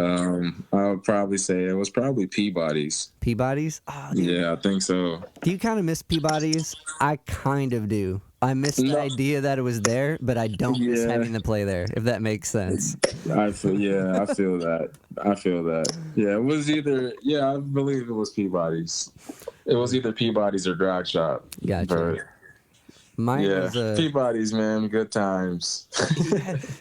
[SPEAKER 2] I would probably say it was probably Peabody's.
[SPEAKER 1] Peabody's? Oh,
[SPEAKER 2] yeah, I think so.
[SPEAKER 1] Do you kind of miss Peabody's? I kind of do. I miss the idea that it was there, but I don't miss having to play there, if that makes sense.
[SPEAKER 2] I feel that. Yeah, it was either, I believe it was Peabody's. It was either Peabody's or Drag Shop.
[SPEAKER 1] Gotcha.
[SPEAKER 2] But
[SPEAKER 1] mine was
[SPEAKER 2] Peabody's, man, good times.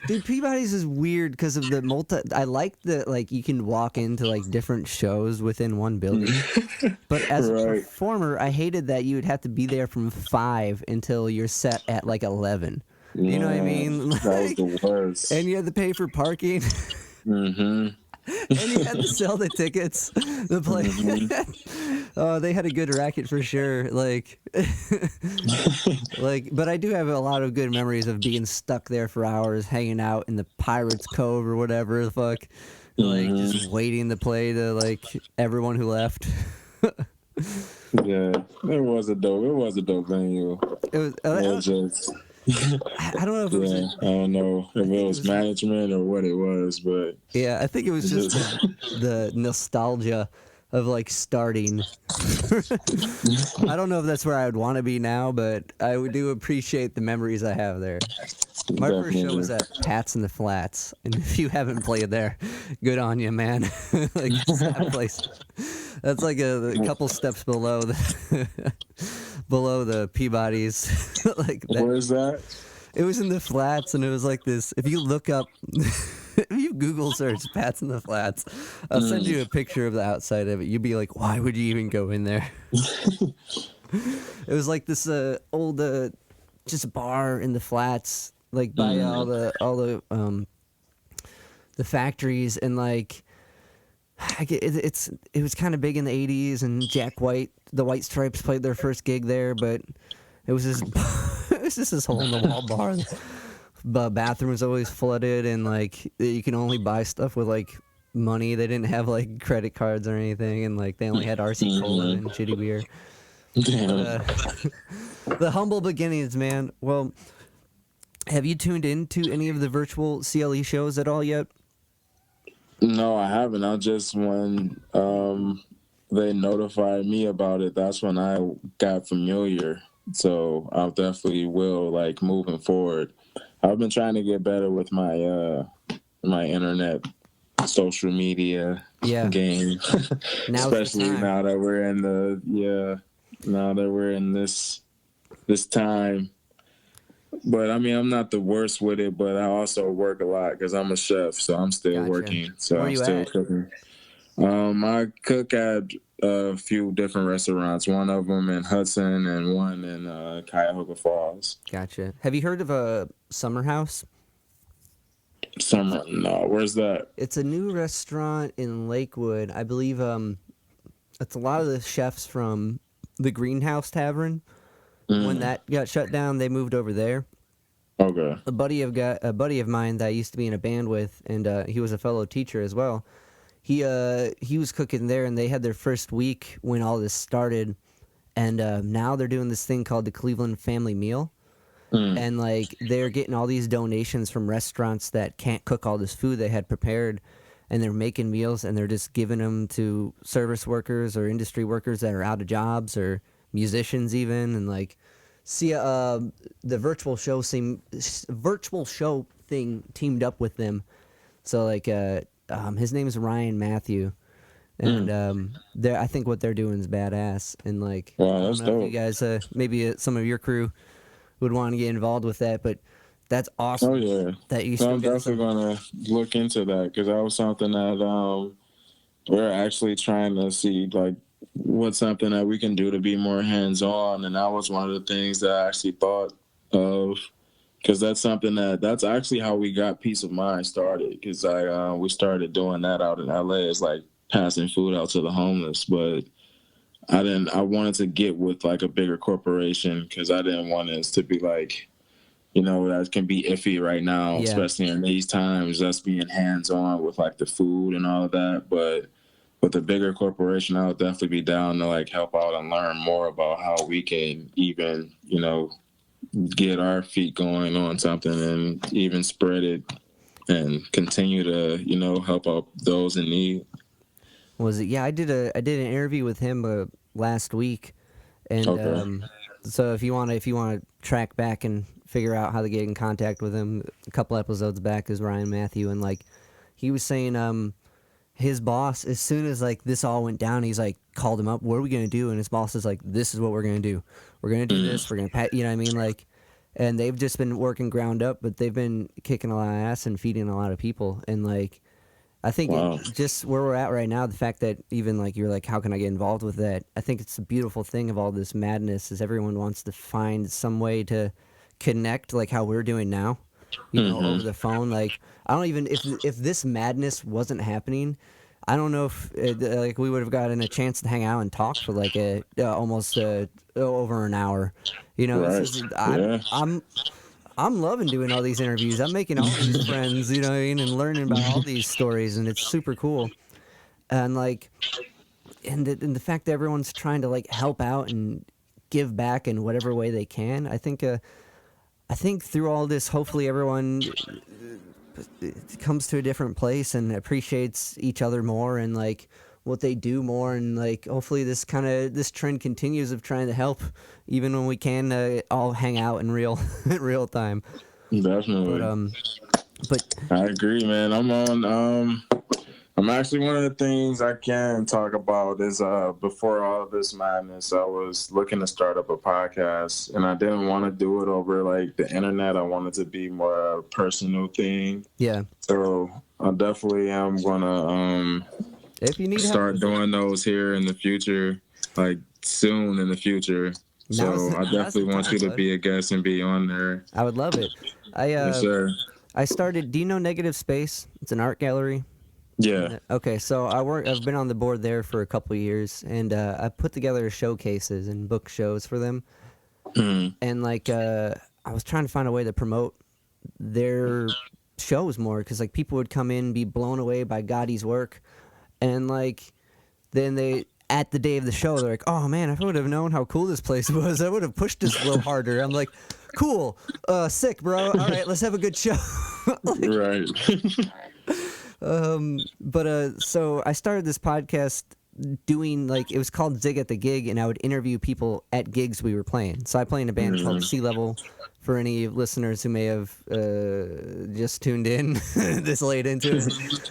[SPEAKER 1] Dude, Peabody's is weird because of the I like that, like, you can walk into like different shows within one building. But as a performer, I hated that you would have to be there from 5 until you're set at like 11. You know what I mean? Like,
[SPEAKER 2] that was the worst.
[SPEAKER 1] And you had to pay for parking.
[SPEAKER 2] Mm-hmm.
[SPEAKER 1] And you had to sell the tickets to play. Oh, they had a good racket for sure. Like, but I do have a lot of good memories of being stuck there for hours, hanging out in the Pirates Cove or whatever the fuck. like just waiting to play to like everyone who left.
[SPEAKER 2] Yeah, it was a dope venue.
[SPEAKER 1] It was
[SPEAKER 2] just
[SPEAKER 1] I don't know if it was
[SPEAKER 2] I don't know if it was
[SPEAKER 1] was
[SPEAKER 2] management or what it was, but
[SPEAKER 1] I think it was just the nostalgia of like starting. I don't know if that's where I would want to be now, but I do appreciate the memories I have there. My first show was at Pat's in the Flats, and if you haven't played there, good on you, man. Like that place, that's like a couple steps below the Peabody's. Like that.
[SPEAKER 2] Where is that?
[SPEAKER 1] It was in the Flats, and it was like this. If you look up, if you Google search Pat's in the Flats, I'll send you a picture of the outside of it. You'd be like, why would you even go in there? It was like this old just bar in the Flats, like by all the factories, and like it was kind of big in the 80s, and Jack White, the White Stripes, played their first gig there, but it was just it was just this hole in the wall bar. The bathroom was always flooded, and like you can only buy stuff with like money. They didn't have like credit cards or anything, and like they only had RC Cola and shitty beer. The humble beginnings, man. Well, have you tuned into any of the virtual CLE shows at all yet?
[SPEAKER 2] No, I haven't. I just when they notified me about it, that's when I got familiar. So I definitely will, like, moving forward. I've been trying to get better with my my internet social media game, especially now that we're in this time. But I mean, I'm not the worst with it, but I also work a lot because I'm a chef, so I'm still working. So
[SPEAKER 1] Where
[SPEAKER 2] I'm still cooking. I cook at a few different restaurants. One of them in Hudson and one in Cuyahoga Falls.
[SPEAKER 1] Gotcha. Have you heard of a Summer House?
[SPEAKER 2] No. Where's that?
[SPEAKER 1] It's a new restaurant in Lakewood. I believe it's a lot of the chefs from the Greenhouse Tavern. When that got shut down, they moved over there.
[SPEAKER 2] Okay.
[SPEAKER 1] A buddy of mine that I used to be in a band with, and he was a fellow teacher as well. He was cooking there, and they had their first week when all this started, and now they're doing this thing called the Cleveland Family Meal, and like they're getting all these donations from restaurants that can't cook all this food they had prepared, and they're making meals, and they're just giving them to service workers or industry workers that are out of jobs or musicians even, and like see the virtual show thing teamed up with them. So like his name is Ryan Matthew, and I think what they're doing is badass, and like I don't know if you guys maybe some of your crew would want to get involved with that, but that's awesome.
[SPEAKER 2] Oh yeah,
[SPEAKER 1] that you
[SPEAKER 2] I'm definitely gonna look into that because that was something that we're actually trying to see, like, what's something that we can do to be more hands-on, and that was one of the things that I actually thought of, because that's something that's actually how we got Peace of Mind started, because we started doing that out in LA. It's like passing food out to the homeless, but I wanted to get with like a bigger corporation because I didn't want us to be like, that can be iffy right now, especially in these times, us being hands-on with like the food and all of that. But with a bigger corporation, I would definitely be down to like help out and learn more about how we can even, get our feet going on something and even spread it and continue to, help out those in need.
[SPEAKER 1] Was it? Yeah, I did an interview with him last week, and so if you want to track back and figure out how to get in contact with him, a couple episodes back is Ryan Matthew, and like he was saying, his boss, as soon as like this all went down, he's like called him up. What are we gonna do? And his boss is like, "This is what we're gonna do. We're gonna do this. We're gonna pat." You know what I mean? Like, and they've just been working ground up, but they've been kicking a lot of ass and feeding a lot of people. And like, I think just where we're at right now, the fact that even like you're like, how can I get involved with that? I think it's a beautiful thing of all this madness is everyone wants to find some way to connect, like how we're doing now. Over the phone. Like, I don't even if this madness wasn't happening, I don't know if like we would have gotten a chance to hang out and talk for like almost over an hour.
[SPEAKER 2] Right.
[SPEAKER 1] I'm loving doing all these interviews. I'm making all these friends, you know what I mean, and learning about all these stories, and it's super cool. And like, and the fact that everyone's trying to like help out and give back in whatever way they can. I think through all this, hopefully everyone comes to a different place and appreciates each other more and like what they do more, and like hopefully this trend continues of trying to help even when we can all hang out in real time.
[SPEAKER 2] Definitely.
[SPEAKER 1] But
[SPEAKER 2] I agree, man. I'm actually, one of the things I can talk about is before all of this madness, I was looking to start up a podcast, and I didn't want to do it over like the internet. I wanted to be more a personal thing.
[SPEAKER 1] Yeah.
[SPEAKER 2] So I definitely am gonna
[SPEAKER 1] if you need
[SPEAKER 2] start doing those here in the future, like soon in the future. So I definitely want you to be a guest and be on there.
[SPEAKER 1] I would love it.
[SPEAKER 2] Yes, sir.
[SPEAKER 1] I started. Do you know Negative Space? It's an art gallery.
[SPEAKER 2] Yeah.
[SPEAKER 1] Okay, so I've been on the board there for a couple of years, and I put together showcases and book shows for them. And like I was trying to find a way to promote their shows more, because like people would come in and be blown away by Gotti's work, and like then they at the day of the show they're like, oh man, if I would have known how cool this place was, I would have pushed this a little harder. I'm like, cool, sick, bro. All right, let's have a good show. Like,
[SPEAKER 2] right.
[SPEAKER 1] So I started this podcast doing like, it was called Zig At The Gig, and I would interview people at gigs we were playing. So I play in a band called Sea Level, for any listeners who may have just tuned in this late into it.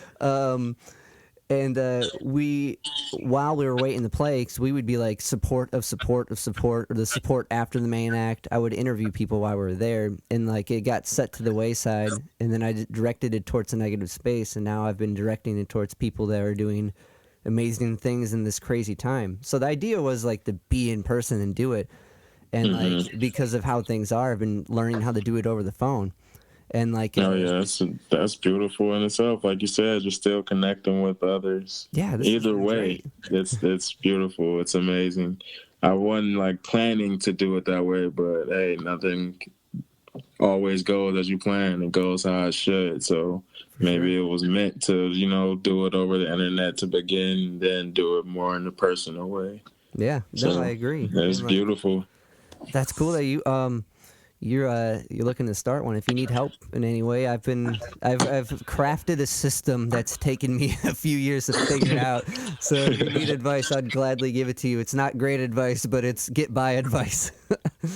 [SPEAKER 1] While we were waiting to play, because we would be like support, or the support after the main act, I would interview people while we were there, and like it got set to the wayside, and then I directed it towards a Negative Space, and now I've been directing it towards people that are doing amazing things in this crazy time. So the idea was like to be in person and do it, and like because of how things are, I've been learning how to do it over the phone. And like,
[SPEAKER 2] oh yeah, that's beautiful in itself. Like you said, you're still connecting with others.
[SPEAKER 1] Yeah,
[SPEAKER 2] either way, it's beautiful. It's amazing. I wasn't like planning to do it that way, but hey, nothing always goes as you plan. It goes how it should. So maybe it was meant to, do it over the internet to begin, then do it more in a personal way.
[SPEAKER 1] Yeah, no, I agree.
[SPEAKER 2] It's beautiful.
[SPEAKER 1] That's cool that you're looking to start one. If you need help in any way, I've crafted a system that's taken me a few years to figure out. So if you need advice, I'd gladly give it to you. It's not great advice, but it's get by advice.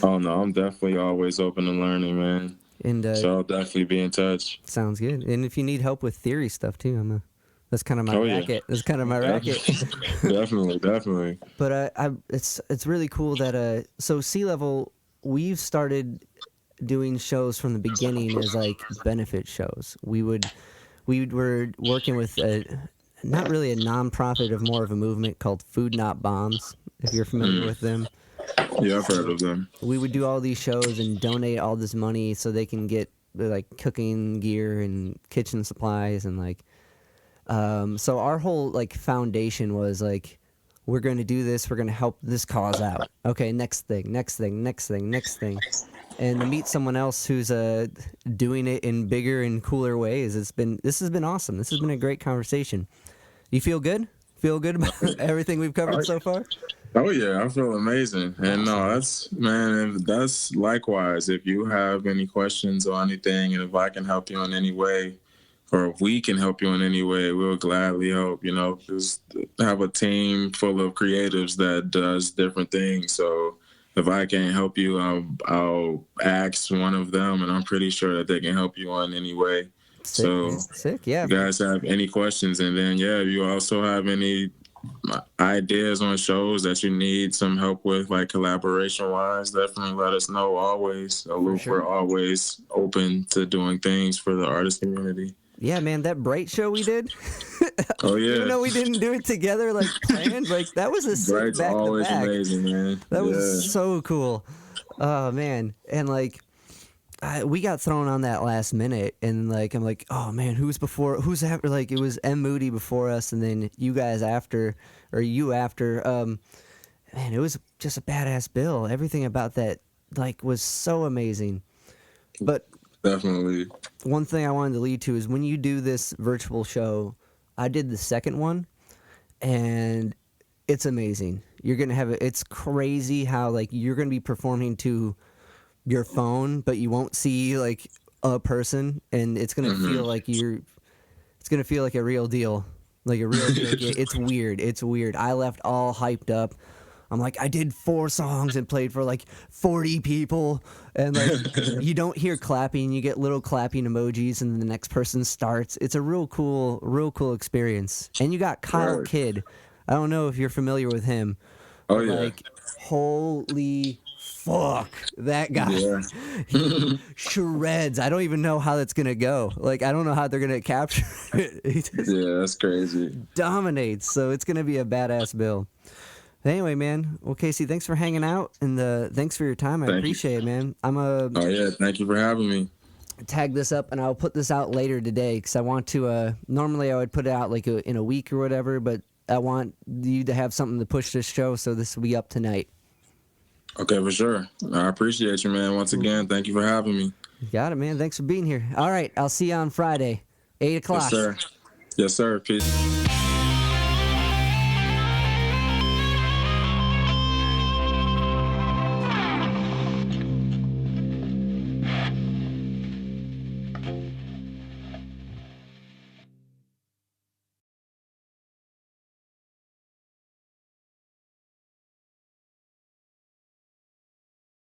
[SPEAKER 2] Oh no, I'm definitely always open to learning, man. And so I'll definitely be in touch.
[SPEAKER 1] Sounds good. And if you need help with theory stuff too, that's kind of my racket. Yeah. That's kind of my racket.
[SPEAKER 2] Definitely.
[SPEAKER 1] But it's really cool that so Sea Level, we've started doing shows from the beginning as like benefit shows. We were working with not really a nonprofit, of more of a movement called Food Not Bombs, if you're familiar with them.
[SPEAKER 2] Yeah, I've heard of them.
[SPEAKER 1] We would do all these shows and donate all this money so they can get like cooking gear and kitchen supplies, and like so our whole like foundation was like, we're going to do this, we're going to help this cause out. Okay, next thing. And to meet someone else who's doing it in bigger and cooler ways, this has been awesome. This has been a great conversation. You feel good? Feel good about everything we've covered so far?
[SPEAKER 2] Oh yeah, I feel amazing. And no, that's likewise. If you have any questions or anything, and if I can help you in any way, or if we can help you in any way, we'll gladly help. Just have a team full of creatives that does different things. So if I can't help you, I'll ask one of them, and I'm pretty sure that they can help you in any way.
[SPEAKER 1] Sick, yeah.
[SPEAKER 2] If you guys have any questions, and then if you also have any ideas on shows that you need some help with, like collaboration-wise, definitely let us know. Always, ALOOF, we're always open to doing things for the artist community.
[SPEAKER 1] Yeah, man, that Bright show we did.
[SPEAKER 2] Oh yeah.
[SPEAKER 1] Even though we didn't do it together like planned, like that was a sick
[SPEAKER 2] Bright's
[SPEAKER 1] back
[SPEAKER 2] always
[SPEAKER 1] to back.
[SPEAKER 2] Amazing, man.
[SPEAKER 1] That was so cool. Oh man, and like we got thrown on that last minute, and like I'm like, oh man, who's after? Like it was M Moody before us, and then you guys after, or you after. Man, it was just a badass bill. Everything about that like was so amazing. But
[SPEAKER 2] definitely.
[SPEAKER 1] one thing I wanted to lead to is when you do this virtual show, I did the second one, and it's amazing. You're gonna have it's crazy how like you're gonna be performing to your phone, but you won't see like a person, and it's gonna feel like it's gonna feel like a real deal, like a real deal. It's weird. It's weird. I left all hyped up. I'm like, I did 4 songs and played for like 40 people, and like you don't hear clapping. You get little clapping emojis, and the next person starts. It's a real cool experience. And you got Kyle Kidd. I don't know if you're familiar with him.
[SPEAKER 2] Oh yeah.
[SPEAKER 1] Like, holy fuck, that guy.
[SPEAKER 2] Yeah.
[SPEAKER 1] He shreds. I don't even know how that's gonna go. Like, I don't know how they're gonna capture it. He just
[SPEAKER 2] that's crazy.
[SPEAKER 1] dominates. So it's gonna be a badass bill. Anyway, man. Well, Casey, thanks for hanging out, and thanks for your time. I appreciate it, man.
[SPEAKER 2] Oh yeah, thank you for having me.
[SPEAKER 1] Tag this up, and I'll put this out later today because I want to. Normally, I would put it out like in a week or whatever, but I want you to have something to push this show, so this will be up tonight.
[SPEAKER 2] Okay, for sure. I appreciate you, man. Once again, thank you for having me.
[SPEAKER 1] You got it, man. Thanks for being here. All right, I'll see you on Friday, 8 o'clock.
[SPEAKER 2] Yes, sir. Yes, sir. Peace.